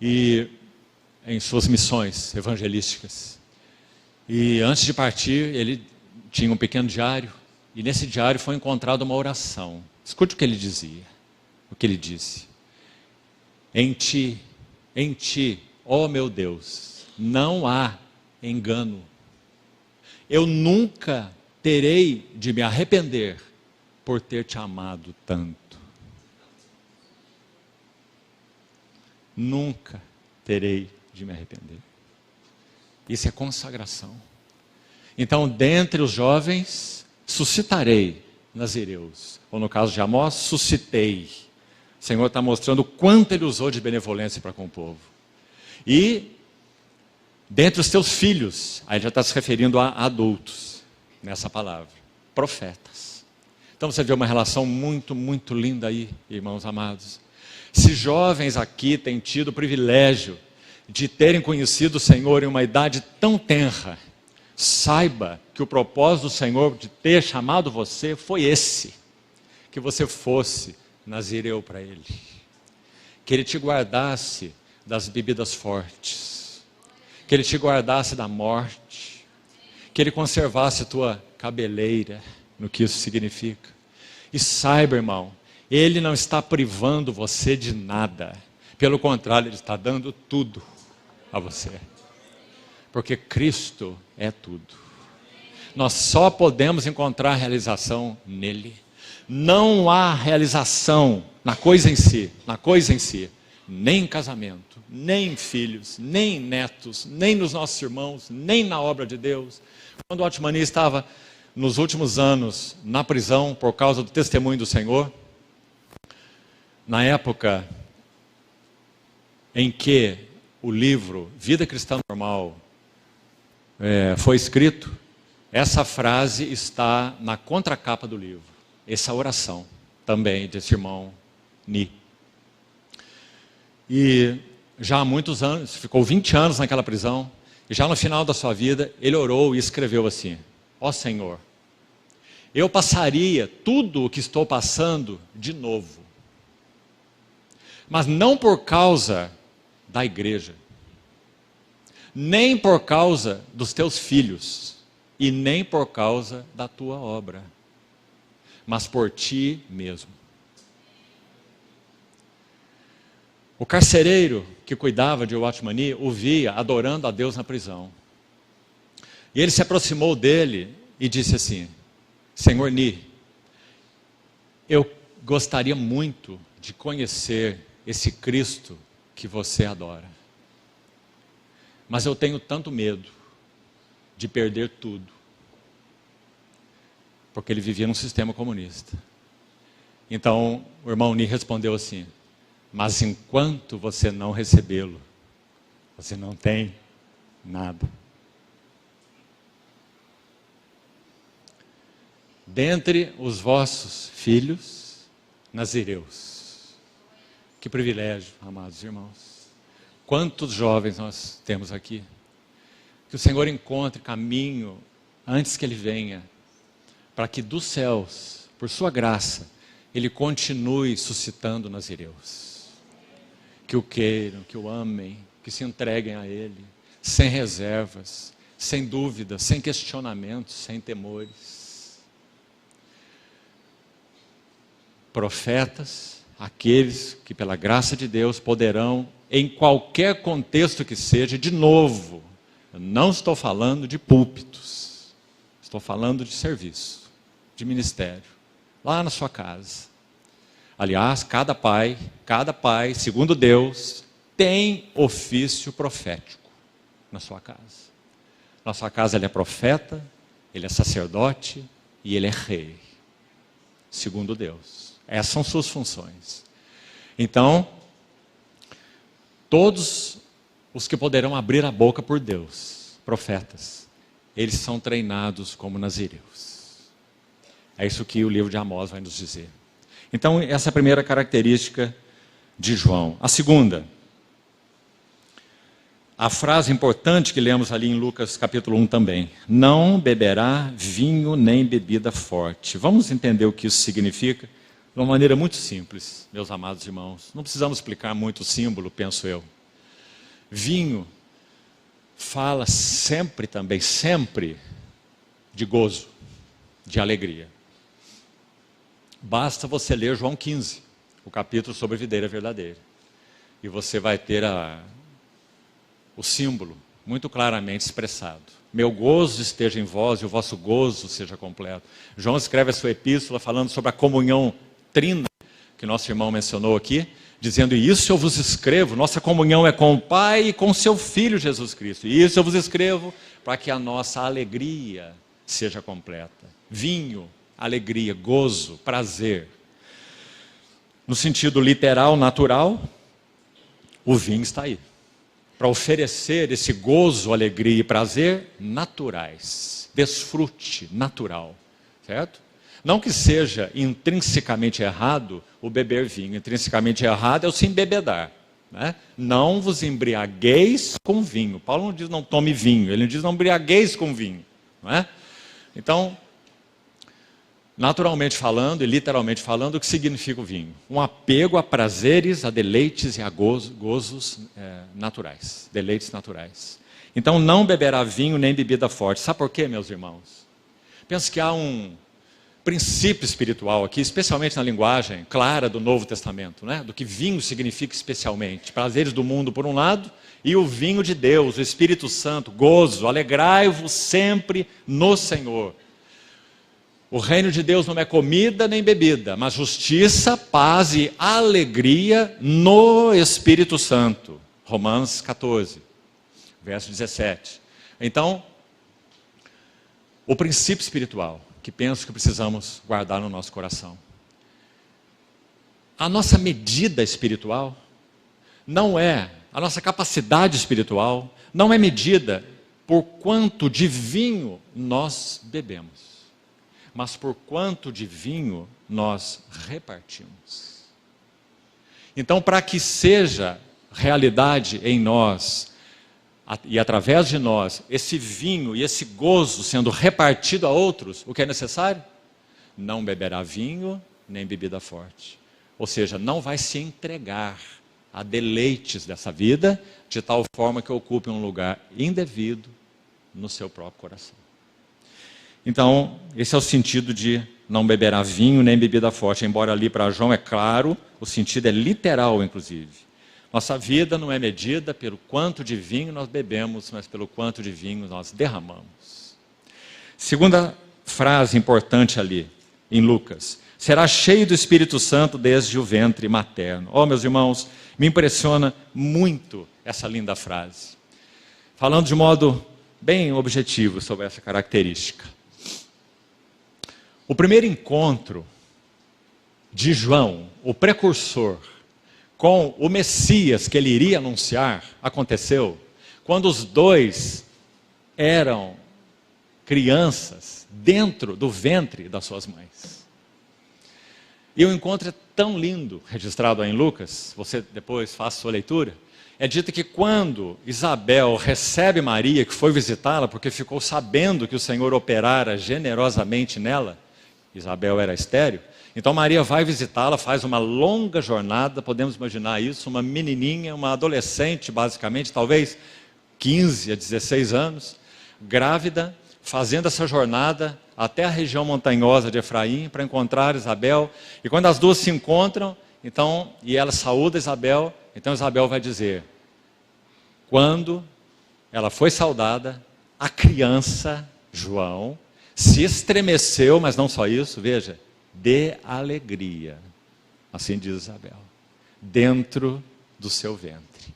e em suas missões evangelísticas. E antes de partir, ele tinha um pequeno diário, e nesse diário foi encontrada uma oração. Escute o que ele dizia, o que ele disse: em ti, ó meu Deus, não há engano. Eu nunca terei de me arrepender por ter te amado tanto. nunca terei de me arrepender. Isso é consagração. Então, dentre os jovens, suscitarei nazireus. Ou no caso de Amós, suscitei. O Senhor está mostrando o quanto Ele usou de benevolência para com o povo. E, dentre os teus filhos, aí já está se referindo a adultos, nessa palavra, profetas. Então você vê uma relação muito, muito linda aí, irmãos amados. Se jovens aqui têm tido o privilégio de terem conhecido o Senhor em uma idade tão tenra, saiba que o propósito do Senhor de ter chamado você foi esse, que você fosse nazireu para Ele, que Ele te guardasse das bebidas fortes, que Ele te guardasse da morte, que Ele conservasse tua cabeleira, no que isso significa. E saiba, irmão, Ele não está privando você de nada, pelo contrário, Ele está dando tudo a você, porque Cristo é tudo. Nós só podemos encontrar realização nele. Não há realização na coisa em si, nem em casamento, nem em filhos, nem em netos, nem nos nossos irmãos, nem na obra de Deus. Quando o Otmani estava nos últimos anos na prisão por causa do testemunho do Senhor, na época em que o livro Vida Cristã Normal foi escrito, essa frase está na contracapa do livro. Essa oração também desse irmão Ni. E já há muitos anos, ficou 20 anos naquela prisão, e já no final da sua vida, ele orou e escreveu assim: ó Senhor, eu passaria tudo o que estou passando de novo, mas não por causa da igreja, nem por causa dos teus filhos, e nem por causa da tua obra, mas por ti mesmo. O carcereiro que cuidava de Watmani o via adorando a Deus na prisão. E ele se aproximou dele e disse assim: Senhor Ni, eu gostaria muito de conhecer esse Cristo que você adora, mas eu tenho tanto medo de perder tudo, porque ele vivia num sistema comunista. Então o irmão Ni respondeu assim: mas enquanto você não recebê-lo, você não tem nada. Dentre os vossos filhos, nazireus. Que privilégio, amados irmãos. Quantos jovens nós temos aqui. Que o Senhor encontre caminho antes que Ele venha, para que dos céus, por sua graça, Ele continue suscitando nazireus. Que o queiram, que o amem, que se entreguem a Ele, sem reservas, sem dúvidas, sem questionamentos, sem temores. Profetas, aqueles que pela graça de Deus poderão, em qualquer contexto que seja, de novo, eu não estou falando de púlpitos, estou falando de serviço, de ministério, lá na sua casa. Aliás, cada pai, segundo Deus, tem ofício profético na sua casa. Na sua casa ele é profeta, ele é sacerdote e ele é rei, segundo Deus. Essas são suas funções. Então, todos os que poderão abrir a boca por Deus, profetas, eles são treinados como nazireus. É isso que o livro de Amós vai nos dizer. Então, essa é a primeira característica de João. A segunda, a frase importante que lemos ali em Lucas capítulo 1 também. Não beberá vinho nem bebida forte. Vamos entender o que isso significa de uma maneira muito simples, meus amados irmãos. Não precisamos explicar muito o símbolo, penso eu. Vinho fala sempre, de gozo, de alegria. Basta você ler João 15, o capítulo sobre a videira verdadeira. E você vai ter o símbolo muito claramente expressado. Meu gozo esteja em vós e o vosso gozo seja completo. João escreve a sua epístola falando sobre a comunhão trina, que nosso irmão mencionou aqui, dizendo: e isso eu vos escrevo, nossa comunhão é com o Pai e com seu Filho Jesus Cristo. E isso eu vos escrevo para que a nossa alegria seja completa. Vinho, alegria, gozo, prazer. No sentido literal, natural, o vinho está aí para oferecer esse gozo, alegria e prazer naturais, desfrute natural, certo? Não que seja intrinsecamente errado o beber vinho, intrinsecamente errado é o se embebedar, né? Não vos embriagueis com vinho. Paulo não diz não tome vinho, ele diz não embriagueis com vinho, não é? Então, naturalmente falando e literalmente falando, o que significa o vinho? Um apego a prazeres, a deleites e a gozos naturais, deleites naturais. Então não beberá vinho nem bebida forte. Sabe por quê, meus irmãos? Penso que há um princípio espiritual aqui, especialmente na linguagem clara do Novo Testamento, né? Do que vinho significa especialmente. Prazeres do mundo por um lado, e o vinho de Deus, o Espírito Santo, gozo, alegrai-vos sempre no Senhor. O reino de Deus não é comida nem bebida, mas justiça, paz e alegria no Espírito Santo. Romanos 14, verso 17. Então, o princípio espiritual que penso que precisamos guardar no nosso coração. A nossa medida espiritual não é, a nossa capacidade espiritual não é medida por quanto de vinho nós bebemos, mas por quanto de vinho nós repartimos. Então, para que seja realidade em nós, e através de nós, esse vinho e esse gozo sendo repartido a outros, o que é necessário? Não beberá vinho, nem bebida forte. Ou seja, não vai se entregar a deleites dessa vida, de tal forma que ocupe um lugar indevido no seu próprio coração. Então, esse é o sentido de não beberá vinho nem bebida forte, embora ali para João é claro, o sentido é literal, inclusive. Nossa vida não é medida pelo quanto de vinho nós bebemos, mas pelo quanto de vinho nós derramamos. Segunda frase importante ali, em Lucas: será cheio do Espírito Santo desde o ventre materno. Oh, meus irmãos, me impressiona muito essa linda frase. Falando de modo bem objetivo sobre essa característica. O primeiro encontro de João, o precursor, com o Messias que ele iria anunciar, aconteceu quando os dois eram crianças dentro do ventre das suas mães. E o encontro é tão lindo, registrado aí em Lucas, você depois faça sua leitura. É dito que quando Isabel recebe Maria, que foi visitá-la, porque ficou sabendo que o Senhor operara generosamente nela, Isabel era estéril, então Maria vai visitá-la, faz uma longa jornada, podemos imaginar isso, uma menininha, uma adolescente basicamente, talvez 15 a 16 anos, grávida, fazendo essa jornada até a região montanhosa de Efraim para encontrar Isabel. E quando as duas se encontram, então, e ela saúda Isabel, então Isabel vai dizer: quando ela foi saudada, a criança, João, se estremeceu, mas não só isso, veja, de alegria, assim diz Isabel, dentro do seu ventre.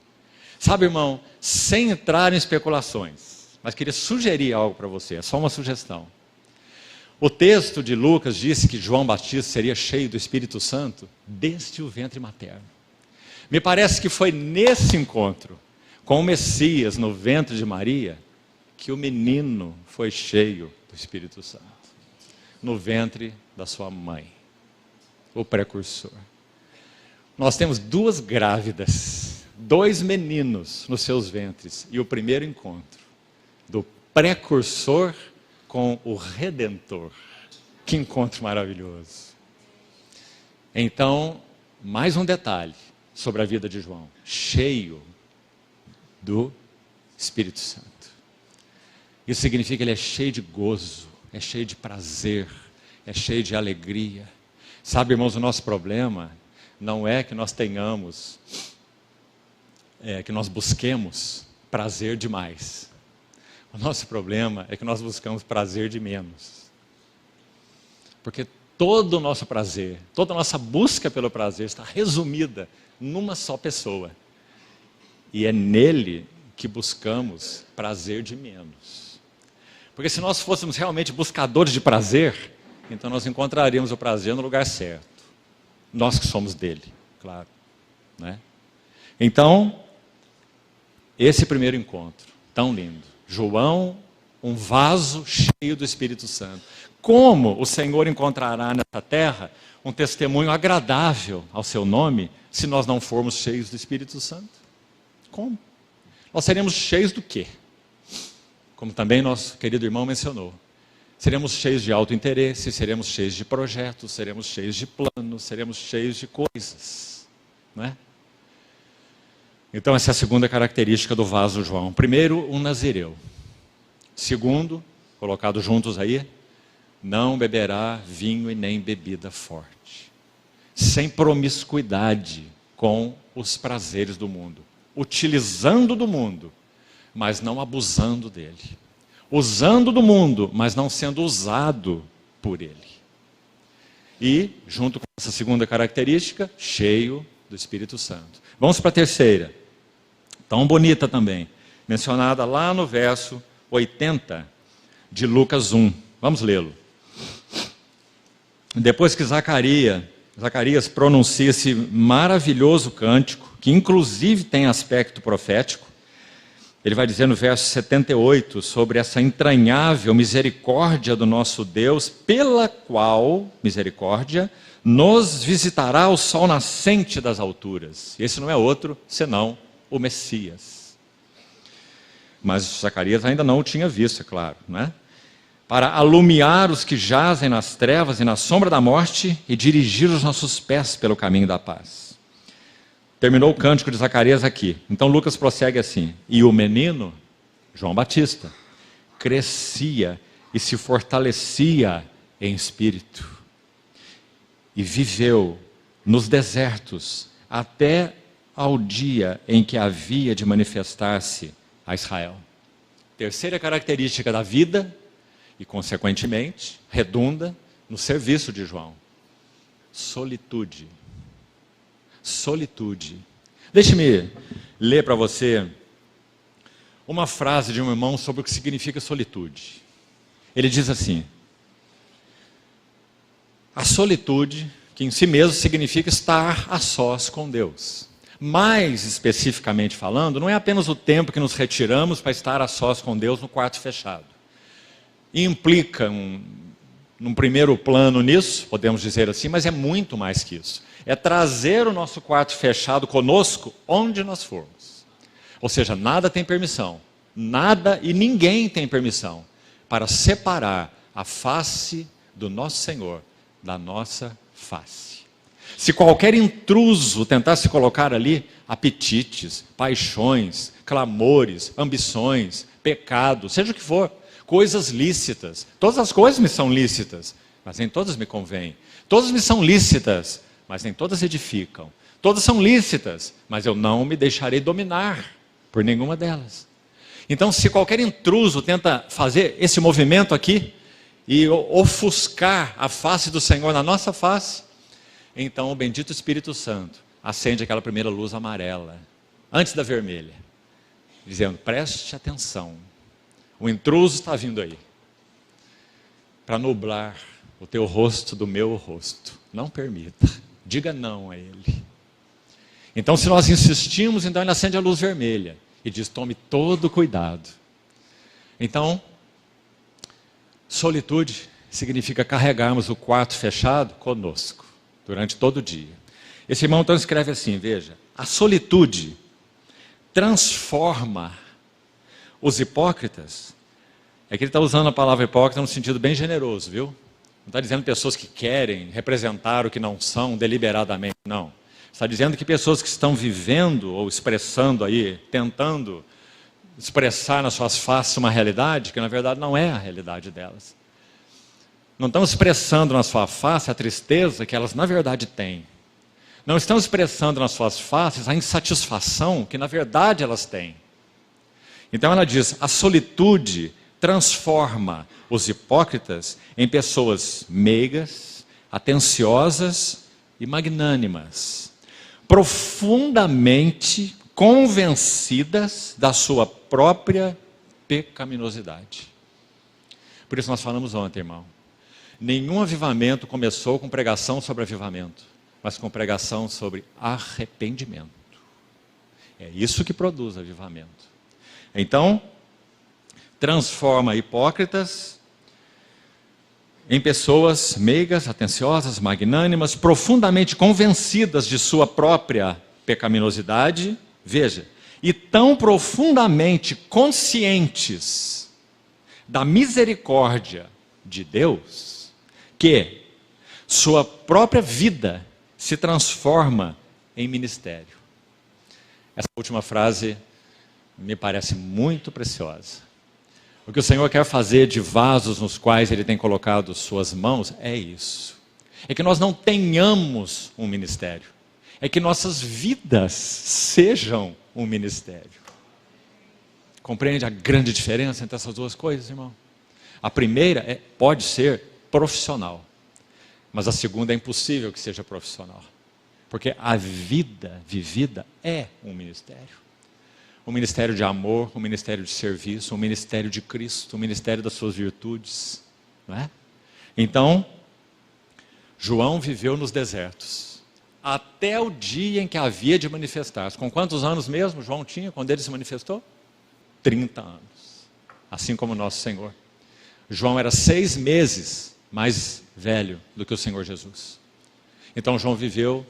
Sabe, irmão, sem entrar em especulações, mas queria sugerir algo para você, é só uma sugestão. O texto de Lucas disse que João Batista seria cheio do Espírito Santo desde o ventre materno. Me parece que foi nesse encontro com o Messias no ventre de Maria que o menino foi cheio do Espírito Santo, no ventre da sua mãe, o precursor. Nós temos duas grávidas, dois meninos nos seus ventres, e o primeiro encontro do precursor com o Redentor. Que encontro maravilhoso. Então, mais um detalhe sobre a vida de João: cheio do Espírito Santo. Isso significa que ele é cheio de gozo, é cheio de prazer, é cheio de alegria. Sabe, irmãos, o nosso problema não é que nós tenhamos, que nós busquemos prazer demais. O nosso problema é que nós buscamos prazer de menos. Porque todo o nosso prazer, toda a nossa busca pelo prazer está resumida numa só pessoa. E é nele que buscamos prazer de menos. Porque se nós fôssemos realmente buscadores de prazer, então nós encontraríamos o prazer no lugar certo. Nós que somos dele, claro. Né? Então, esse primeiro encontro, tão lindo. João, um vaso cheio do Espírito Santo. Como o Senhor encontrará nessa terra um testemunho agradável ao seu nome, se nós não formos cheios do Espírito Santo? Como? Nós seremos cheios do quê? Como também nosso querido irmão mencionou. Seremos cheios de autointeresse, seremos cheios de projetos, seremos cheios de planos, seremos cheios de coisas. Não é? Então essa é a segunda característica do vaso João. Primeiro, um nazireu. Segundo, colocado juntos aí, não beberá vinho e nem bebida forte. Sem promiscuidade com os prazeres do mundo. Utilizando do mundo, mas não abusando dele. Usando do mundo, mas não sendo usado por ele. E, junto com essa segunda característica, cheio do Espírito Santo. Vamos para a terceira. Tão bonita também. Mencionada lá no verso 80 de Lucas 1. Vamos lê-lo. Depois que Zacarias pronuncia esse maravilhoso cântico, que inclusive tem aspecto profético, ele vai dizer no verso 78 sobre essa entranhável misericórdia do nosso Deus, pela qual, misericórdia, nos visitará o sol nascente das alturas. Esse não é outro senão o Messias. Mas Zacarias ainda não o tinha visto, é claro, né? Para alumiar os que jazem nas trevas e na sombra da morte e dirigir os nossos pés pelo caminho da paz. Terminou o cântico de Zacarias aqui. Então Lucas prossegue assim. E o menino, João Batista, crescia e se fortalecia em espírito. E viveu nos desertos até ao dia em que havia de manifestar-se a Israel. Terceira característica da vida, e consequentemente, redunda no serviço de João. Solitude. Solitude. Deixe-me ler para você uma frase de um irmão sobre o que significa solitude. Ele diz assim: a solitude, que em si mesmo significa estar a sós com Deus. Mais especificamente falando, não é apenas o tempo que nos retiramos para estar a sós com Deus no quarto fechado. Implica num primeiro plano nisso, podemos dizer assim, mas é muito mais que isso. É trazer o nosso quarto fechado conosco onde nós formos. Ou seja, nada tem permissão, nada e ninguém tem permissão para separar a face do nosso Senhor da nossa face. Se qualquer intruso tentar se colocar ali, apetites, paixões, clamores, ambições, pecados, seja o que for, coisas lícitas, todas as coisas me são lícitas, mas nem todas me convêm. Todas me são lícitas, mas nem todas edificam. Todas são lícitas, mas eu não me deixarei dominar por nenhuma delas. Então, se qualquer intruso tenta fazer esse movimento aqui e ofuscar a face do Senhor na nossa face, então o bendito Espírito Santo acende aquela primeira luz amarela, antes da vermelha, dizendo: preste atenção, o intruso está vindo aí, para nublar o teu rosto do meu rosto. Não permita, diga não a ele. Então, se nós insistimos, então ele acende a luz vermelha e diz: tome todo cuidado. Então, solitude significa carregarmos o quarto fechado conosco, durante todo o dia. Esse irmão então escreve assim, veja: a solitude transforma os hipócritas. É que ele está usando a palavra hipócrita num sentido bem generoso, viu? Não está dizendo pessoas que querem representar o que não são deliberadamente, não. Está dizendo que pessoas que estão vivendo ou expressando aí, tentando expressar nas suas faces uma realidade que na verdade não é a realidade delas. Não estão expressando na sua face a tristeza que elas na verdade têm. Não estão expressando nas suas faces a insatisfação que na verdade elas têm. Então ela diz: a solitude transforma os hipócritas em pessoas meigas, atenciosas e magnânimas. profundamente convencidas da sua própria pecaminosidade. Por isso nós falamos ontem, irmão, nenhum avivamento começou com pregação sobre avivamento, mas com pregação sobre arrependimento. É isso que produz avivamento. Então, transforma hipócritas em pessoas meigas, atenciosas, magnânimas, profundamente convencidas de sua própria pecaminosidade, veja, e tão profundamente conscientes da misericórdia de Deus, que sua própria vida se transforma em ministério. Essa última frase me parece muito preciosa. O que o Senhor quer fazer de vasos nos quais Ele tem colocado suas mãos é isso. É que nós não tenhamos um ministério. É que nossas vidas sejam um ministério. Compreende a grande diferença entre essas duas coisas, irmão? A primeira pode ser profissional. Mas a segunda é impossível que seja profissional. Porque a vida vivida é um ministério. Um ministério de amor, um ministério de serviço, um ministério de Cristo, um ministério das suas virtudes. Não é? Então, João viveu nos desertos, até o dia em que havia de manifestar-se. Com quantos anos mesmo João tinha quando ele se manifestou? 30 anos. Assim como o nosso Senhor. João era 6 meses mais velho do que o Senhor Jesus. Então João viveu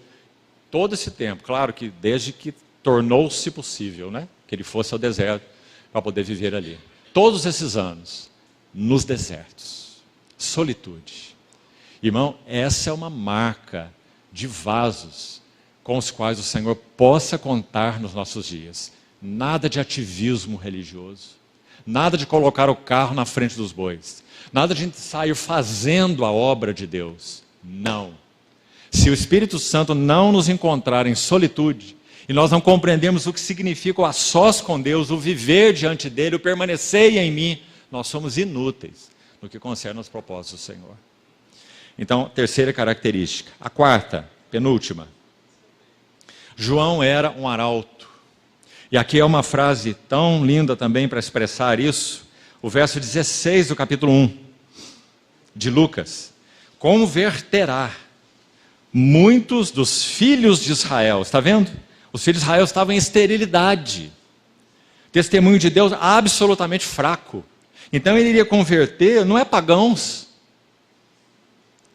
todo esse tempo, claro que desde que tornou-se possível, né? Que ele fosse ao deserto para poder viver ali. Todos esses anos, nos desertos, solitude. Irmão, essa é uma marca de vasos com os quais o Senhor possa contar nos nossos dias. Nada de ativismo religioso, nada de colocar o carro na frente dos bois, nada de sair fazendo a obra de Deus. Não. Se o Espírito Santo não nos encontrar em solitude, e nós não compreendemos o que significa o a sós com Deus, o viver diante dele, o permanecer em mim, nós somos inúteis no que concerne aos propósitos do Senhor. Então, terceira característica. A quarta, penúltima. João era um arauto. E aqui é uma frase tão linda também para expressar isso. O verso 16 do capítulo 1 de Lucas. Converterá muitos dos filhos de Israel. Está vendo? Os filhos de Israel estavam em esterilidade. Testemunho de Deus absolutamente fraco. Então ele iria converter, não é pagãos.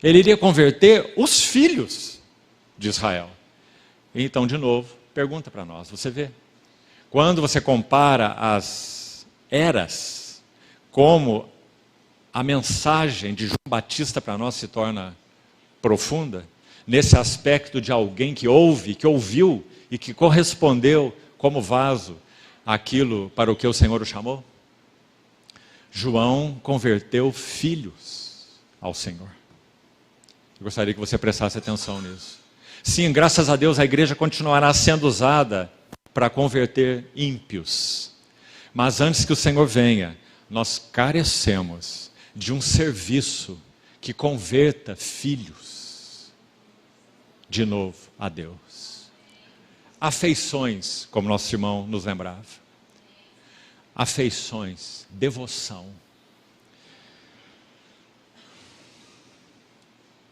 Ele iria converter os filhos de Israel. Então, de novo, pergunta para nós, você vê? Quando você compara as eras, como a mensagem de João Batista para nós se torna profunda, nesse aspecto de alguém que ouve, que ouviu e que correspondeu como vaso àquilo para o que o Senhor o chamou. João converteu filhos ao Senhor. Eu gostaria que você prestasse atenção nisso. Sim, graças a Deus a igreja continuará sendo usada para converter ímpios. Mas antes que o Senhor venha, nós carecemos de um serviço que converta filhos de novo a Deus. Afeições, como nosso irmão nos lembrava. Afeições, devoção.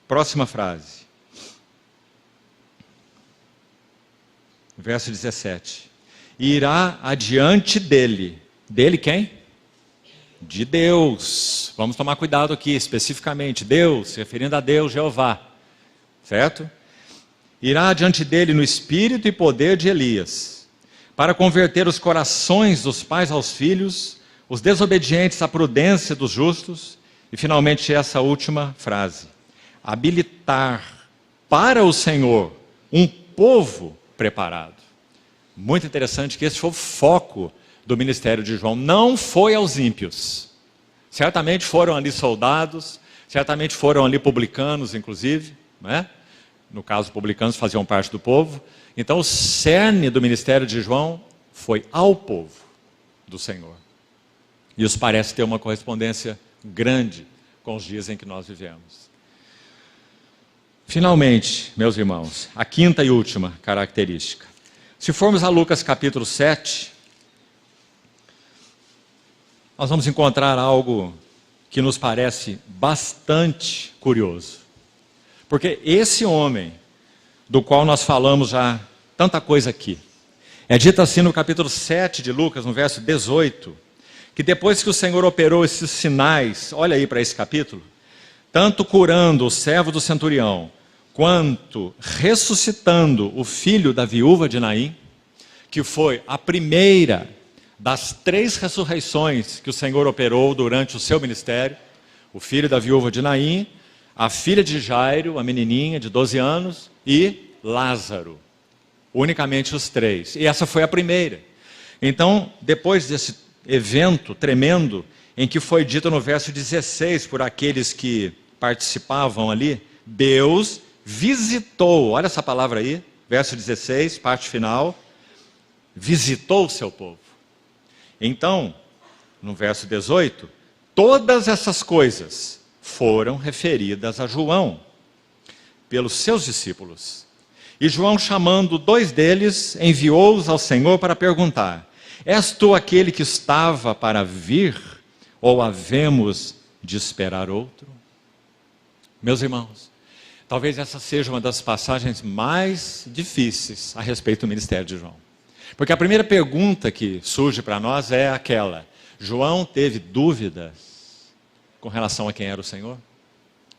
Próxima frase. Verso 17. Irá adiante dele. Dele quem? De Deus. Vamos tomar cuidado aqui, especificamente. Deus, se referindo a Deus, Jeová. Certo? Irá adiante dele no espírito e poder de Elias, para converter os corações dos pais aos filhos, os desobedientes à prudência dos justos, e finalmente essa última frase. Habilitar para o Senhor um povo preparado. Muito interessante que esse foi o foco do ministério de João. Não foi aos ímpios. Certamente foram ali soldados, certamente foram ali publicanos, inclusive, não é? No caso, publicanos faziam parte do povo. Então, o cerne do ministério de João foi ao povo do Senhor. E isso parece ter uma correspondência grande com os dias em que nós vivemos. Finalmente, meus irmãos, a quinta e última característica. Se formos a Lucas capítulo 7, nós vamos encontrar algo que nos parece bastante curioso. Porque esse homem, do qual nós falamos já tanta coisa aqui, é dito assim no capítulo 7 de Lucas, no verso 18, que depois que o Senhor operou esses sinais, olha aí para esse capítulo, tanto curando o servo do centurião, quanto ressuscitando o filho da viúva de Naim, que foi a primeira das 3 ressurreições que o Senhor operou durante o seu ministério, o filho da viúva de Naim, a filha de Jairo, a menininha de 12 anos, e Lázaro. Unicamente os 3. E essa foi a primeira. Então, depois desse evento tremendo, em que foi dito no verso 16 por aqueles que participavam ali, Deus visitou, olha essa palavra aí, verso 16, parte final, visitou o seu povo. Então, no verso 18, todas essas coisas foram referidas a João, pelos seus discípulos. E João, chamando 2 deles, enviou-os ao Senhor para perguntar: és tu aquele que estava para vir, ou havemos de esperar outro? Meus irmãos, talvez essa seja uma das passagens mais difíceis a respeito do ministério de João. Porque a primeira pergunta que surge para nós é aquela: João teve dúvidas com relação a quem era o Senhor?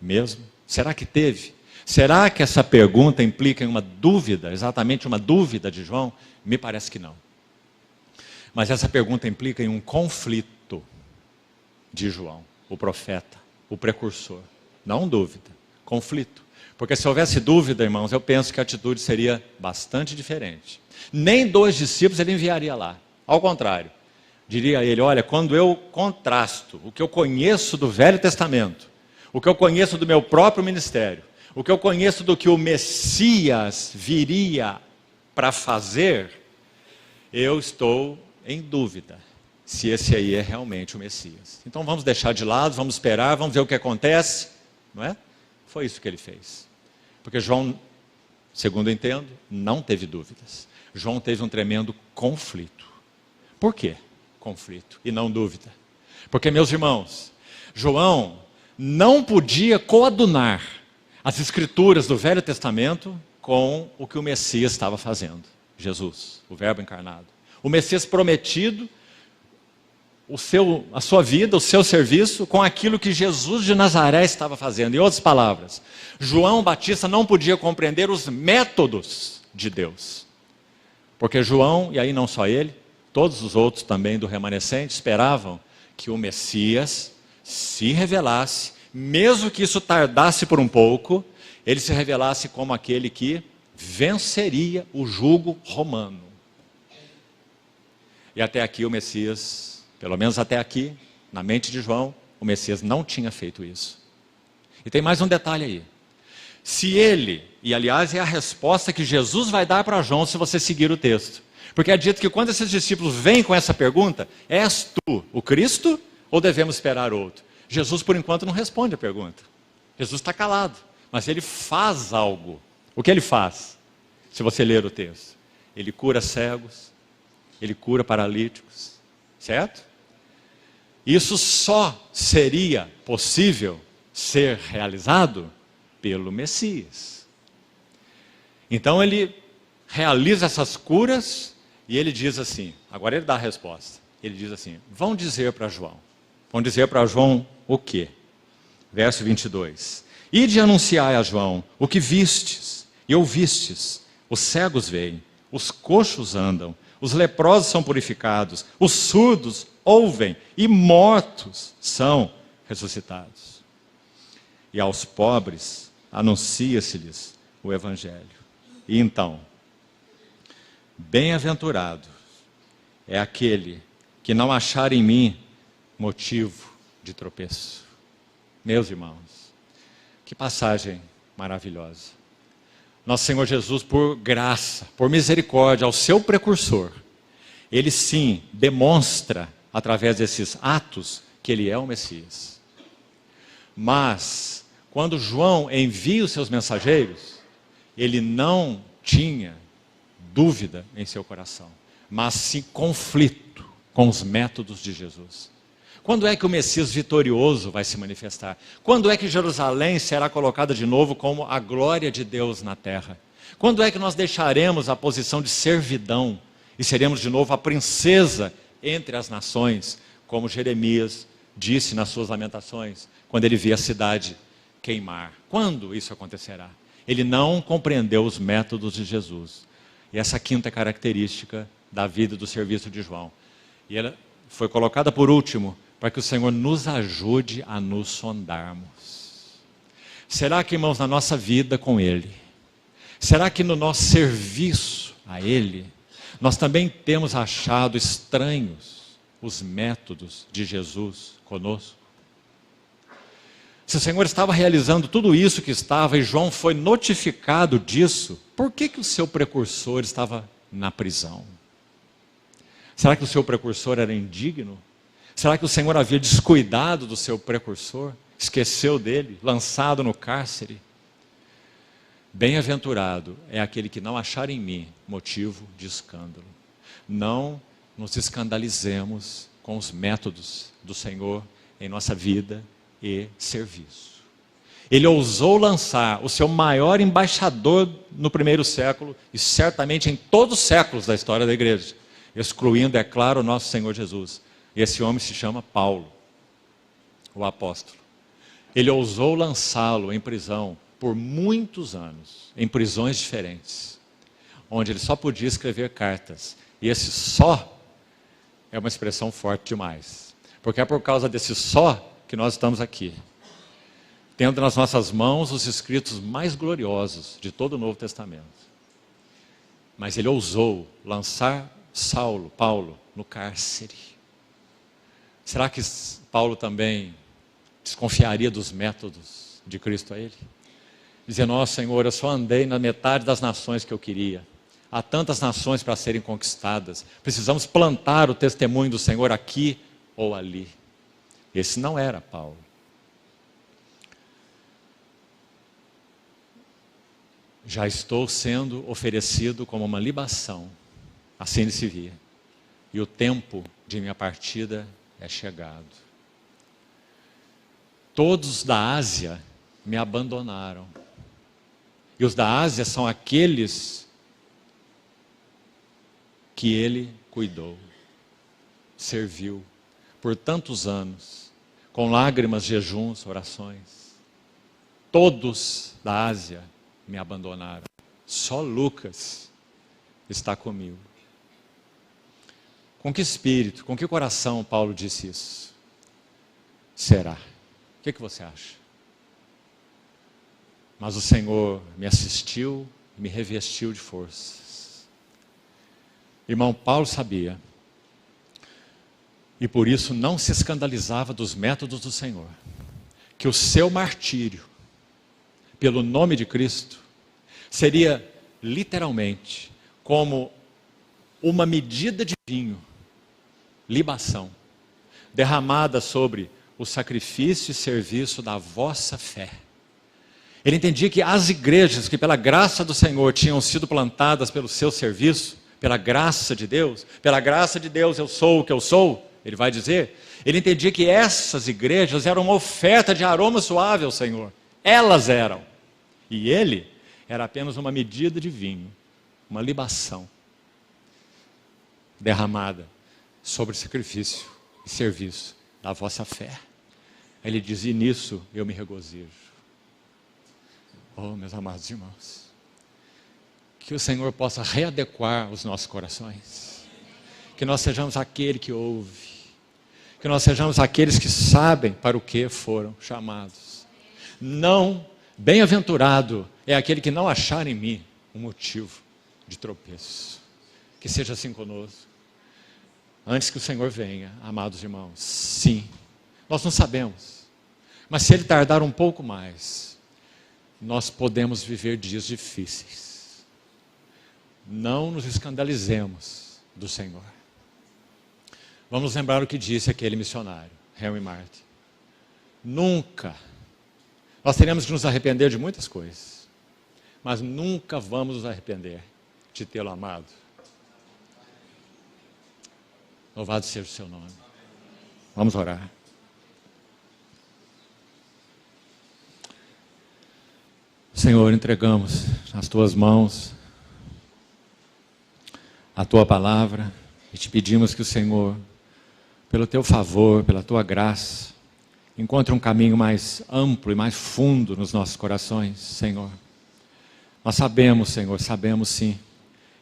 Mesmo? Será que teve? Será que essa pergunta implica em uma dúvida, exatamente uma dúvida de João? Me parece que não. Mas essa pergunta implica em um conflito de João, o profeta, o precursor. Não dúvida, conflito. Porque se houvesse dúvida, irmãos, eu penso que a atitude seria bastante diferente. Nem 2 discípulos ele enviaria lá. Ao contrário, diria a ele: olha, quando eu contrasto o que eu conheço do Velho Testamento, o que eu conheço do meu próprio ministério, o que eu conheço do que o Messias viria para fazer, eu estou em dúvida se esse aí é realmente o Messias. Então vamos deixar de lado, vamos esperar, vamos ver o que acontece, não é? Foi isso que ele fez. Porque João, segundo eu entendo, não teve dúvidas. João teve um tremendo conflito. Por quê conflito e não dúvida? Porque, meus irmãos, João não podia coadunar as escrituras do Velho Testamento com o que o Messias estava fazendo. Jesus, o Verbo encarnado. O Messias prometido, a sua vida, o seu serviço, com aquilo que Jesus de Nazaré estava fazendo. Em outras palavras, João Batista não podia compreender os métodos de Deus. Porque João, e aí não só ele, todos os outros também do remanescente, esperavam que o Messias se revelasse, mesmo que isso tardasse por um pouco, ele se revelasse como aquele que venceria o jugo romano. E até aqui o Messias, pelo menos até aqui, na mente de João, o Messias não tinha feito isso. E tem mais um detalhe aí. Se ele, e aliás é a resposta que Jesus vai dar para João se você seguir o texto. Porque é dito que quando esses discípulos vêm com essa pergunta: és tu o Cristo ou devemos esperar outro? Jesus, por enquanto, não responde a pergunta. Jesus está calado, mas ele faz algo. O que ele faz? Se você ler o texto, ele cura cegos, ele cura paralíticos, certo? Isso só seria possível ser realizado pelo Messias. Então ele realiza essas curas e ele diz assim, agora ele dá a resposta. Ele diz assim: vão dizer para João. Vão dizer para João o quê? Verso 22. Ide anunciai a João o que vistes e ouvistes. Os cegos veem, os coxos andam, os leprosos são purificados, os surdos ouvem e mortos são ressuscitados. E aos pobres anuncia-se-lhes o Evangelho. E então, bem-aventurado é aquele que não achar em mim motivo de tropeço. Meus irmãos, que passagem maravilhosa. Nosso Senhor Jesus, por graça, por misericórdia ao seu precursor, ele sim demonstra, através desses atos, que ele é o Messias. Mas, Quando João envia os seus mensageiros, ele não tinha dúvida em seu coração, mas sim conflito com os métodos de Jesus. Quando é que o Messias vitorioso vai se manifestar? Quando é que Jerusalém será colocada de novo como a glória de Deus na terra? Quando é que nós deixaremos a posição de servidão e seremos de novo a princesa entre as nações, como Jeremias disse nas suas lamentações, quando ele via a cidade queimar? Quando isso acontecerá? Ele não compreendeu os métodos de Jesus. E essa quinta característica da vida e do serviço de João. E ela foi colocada por último, para que o Senhor nos ajude a nos sondarmos. Será que, irmãos, na nossa vida com Ele, será que no nosso serviço a Ele, nós também temos achado estranhos os métodos de Jesus conosco? Se o Senhor estava realizando tudo isso que estava e João foi notificado disso, por que o seu precursor estava na prisão? Será que o seu precursor era indigno? Será que o Senhor havia descuidado do seu precursor? Esqueceu dele, lançado no cárcere? Bem-aventurado é aquele que não achar em mim motivo de escândalo. Não nos escandalizemos com os métodos do Senhor em nossa vida e serviço. Ele ousou lançar o seu maior embaixador no primeiro século e certamente em todos os séculos da história da igreja, excluindo, é claro, o nosso Senhor Jesus. E esse homem se chama Paulo, o apóstolo. Ele ousou lançá-lo em prisão por muitos anos, em prisões diferentes, onde ele só podia escrever cartas. E esse só é uma expressão forte demais, porque é por causa desse só que nós estamos aqui, tendo nas nossas mãos os escritos mais gloriosos de todo o Novo Testamento. Mas ele ousou lançar Paulo, no cárcere. Será que Paulo também desconfiaria dos métodos de Cristo a ele? Dizendo: ó Senhor, eu só andei na metade das nações que eu queria. Há tantas nações para serem conquistadas. Precisamos plantar o testemunho do Senhor aqui ou ali. Esse não era Paulo. Já estou sendo oferecido como uma libação. Assim ele se via. E o tempo de minha partida é chegado. Todos da Ásia me abandonaram. E os da Ásia são aqueles que ele cuidou, serviu por tantos anos, com lágrimas, jejuns, orações. Todos da Ásia me abandonaram. Só Lucas está comigo. Com que espírito, com que coração Paulo disse isso? Será? O que você acha? Mas o Senhor me assistiu e me revestiu de forças. Irmão, Paulo sabia, e por isso não se escandalizava dos métodos do Senhor, que o seu martírio, pelo nome de Cristo, seria literalmente como uma medida de vinho, libação, derramada sobre o sacrifício e serviço da vossa fé. Ele entendia que as igrejas que pela graça do Senhor tinham sido plantadas pelo seu serviço, pela graça de Deus eu sou o que eu sou, ele vai dizer. Ele entendia que essas igrejas eram uma oferta de aroma suave ao Senhor. Elas eram. E ele era apenas uma medida de vinho, uma libação derramada sobre o sacrifício e serviço da vossa fé. Ele diz: e nisso eu me regozijo. Oh, meus amados irmãos, que o Senhor possa readequar os nossos corações, que nós sejamos aquele que ouve, que nós sejamos aqueles que sabem para o que foram chamados. Não, bem-aventurado é aquele que não achar em mim um motivo de tropeço. Que seja assim conosco. Antes que o Senhor venha, amados irmãos, sim, nós não sabemos, mas se Ele tardar um pouco mais, nós podemos viver dias difíceis. Não nos escandalizemos do Senhor. Vamos lembrar o que disse aquele missionário, Henry Martin. Nunca Nós teremos que nos arrepender de muitas coisas, mas nunca vamos nos arrepender de tê-lo amado. Louvado seja o seu nome. Vamos orar. Senhor, entregamos nas tuas mãos a tua palavra e te pedimos que o Senhor, pelo teu favor, pela tua graça, encontre um caminho mais amplo e mais fundo nos nossos corações, Senhor. Nós sabemos, Senhor, sabemos sim,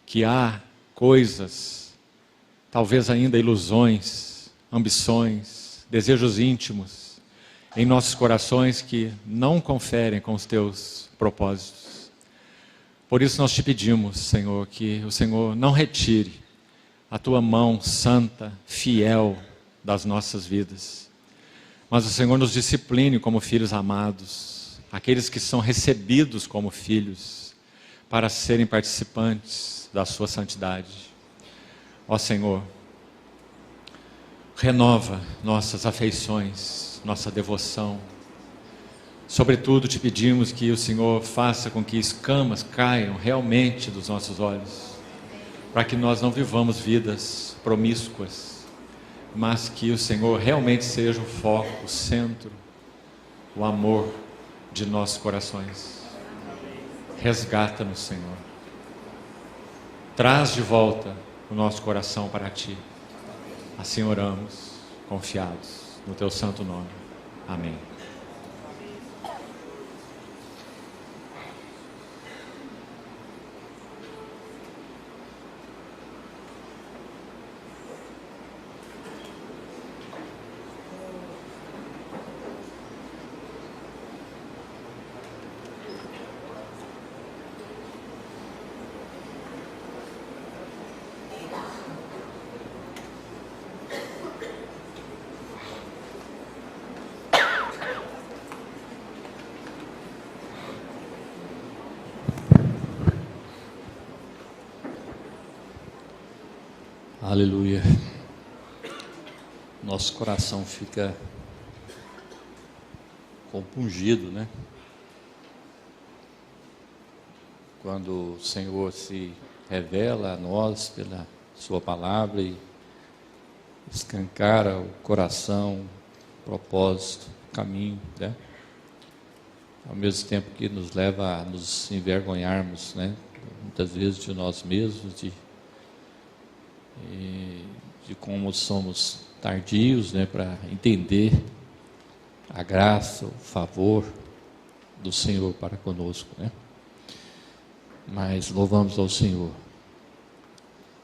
que há coisas, talvez ainda ilusões, ambições, desejos íntimos em nossos corações que não conferem com os teus propósitos. Por isso nós te pedimos, Senhor, que o Senhor não retire a tua mão santa, fiel das nossas vidas, mas o Senhor nos discipline como filhos amados, aqueles que são recebidos como filhos, para serem participantes da sua santidade. Ó Senhor, renova nossas afeições, nossa devoção. Sobretudo te pedimos que o Senhor faça com que escamas caiam realmente dos nossos olhos, para que nós não vivamos vidas promíscuas, mas que o Senhor realmente seja o foco, o centro, o amor de nossos corações. Resgata-nos, Senhor. Traz de volta o nosso coração para Ti. Assim oramos, confiados no Teu santo nome. Amém. Aleluia. Nosso coração fica compungido, né? Quando o Senhor se revela a nós pela sua palavra e escancara o coração, o propósito, o caminho, né? Ao mesmo tempo que nos leva a nos envergonharmos, né? Muitas vezes de nós mesmos, de como somos tardios, né, para entender a graça, o favor do Senhor para conosco, né? Mas louvamos ao Senhor,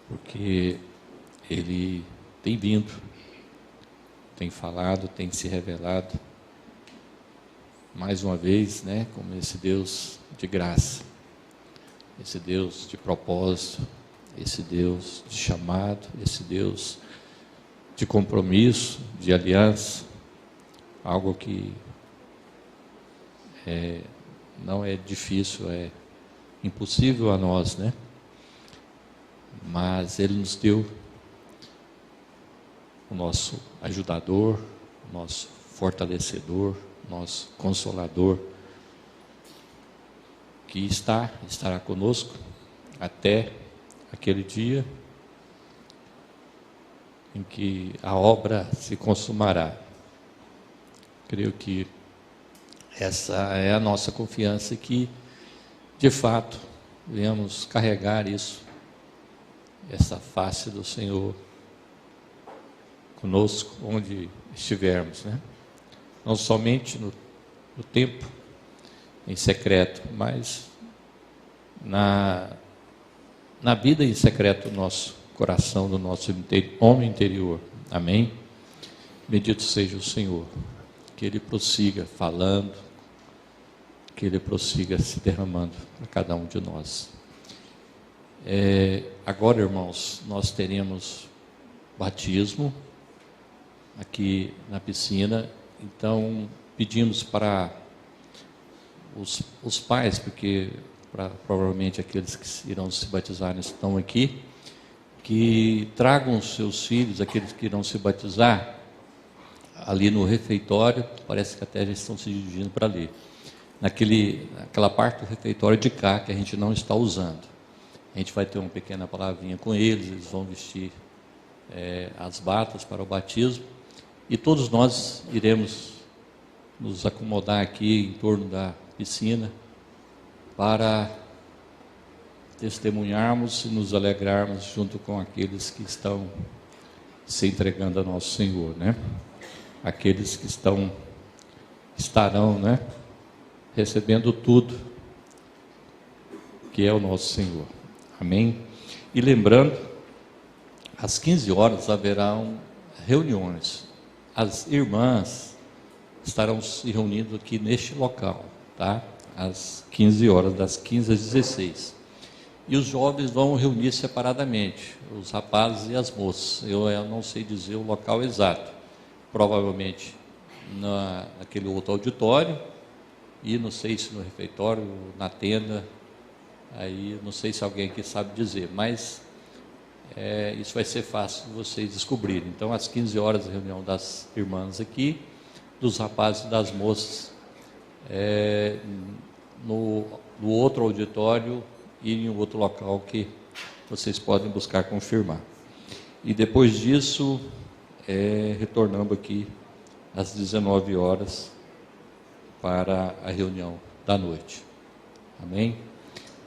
porque Ele tem vindo, tem falado, tem se revelado, mais uma vez, né, como esse Deus de graça, esse Deus de propósito, esse Deus de chamado, esse Deus de compromisso, de aliança, algo que não é difícil, é impossível a nós, né? Mas Ele nos deu o nosso ajudador, o nosso fortalecedor, nosso consolador, que estará conosco até aquele dia em que a obra se consumará. Creio que essa é a nossa confiança, que de fato venhamos carregar isso, essa face do Senhor conosco onde estivermos, né? Não somente no tempo em secreto, mas na vida em secreto do nosso coração, do nosso homem interior. Amém? Bendito seja o Senhor, que Ele prossiga falando, que Ele prossiga se derramando para cada um de nós. Agora, irmãos, nós teremos batismo aqui na piscina, então pedimos para os pais, porque provavelmente aqueles que irão se batizar estão aqui, que tragam os seus filhos, aqueles que irão se batizar, ali no refeitório. Parece que até já estão se dirigindo para ali. naquela parte do refeitório de cá que a gente não está usando. A gente vai ter uma pequena palavrinha com eles vão vestir as batas para o batismo, e todos nós iremos nos acomodar aqui em torno da piscina para testemunharmos e nos alegrarmos junto com aqueles que estão se entregando ao nosso Senhor, né? Aqueles que estarão, né, recebendo tudo que é o nosso Senhor. Amém? E lembrando, às 15 horas haverão reuniões. As irmãs estarão se reunindo aqui neste local, tá? Às 15 horas, das 15 às 16. E os jovens vão reunir separadamente, os rapazes e as moças. Eu não sei dizer o local exato. Provavelmente naquele outro auditório, e não sei se no refeitório, na tenda, aí não sei se alguém aqui sabe dizer, mas isso vai ser fácil de vocês descobrirem. Então, às 15 horas, a reunião das irmãs aqui, dos rapazes e das moças, no outro auditório e em outro local que vocês podem buscar confirmar. E depois disso, retornando aqui às 19 horas para a reunião da noite. Amém?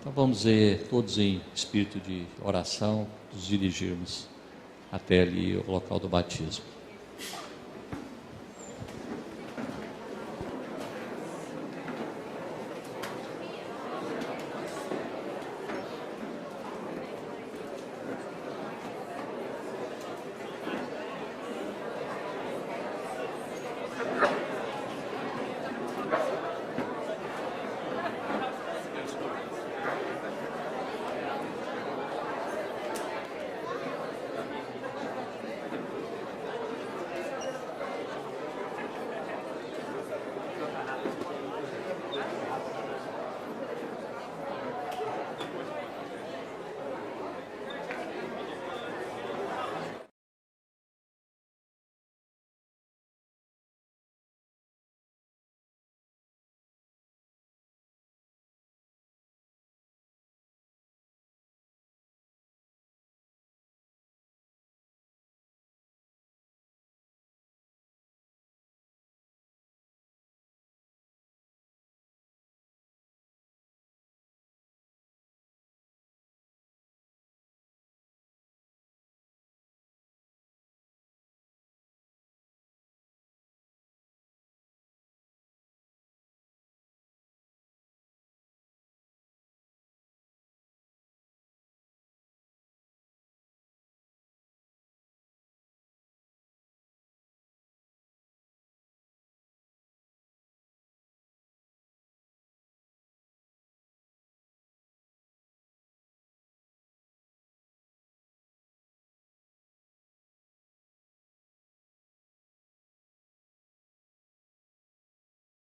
Então vamos todos em espírito de oração, nos dirigirmos até ali o local do batismo.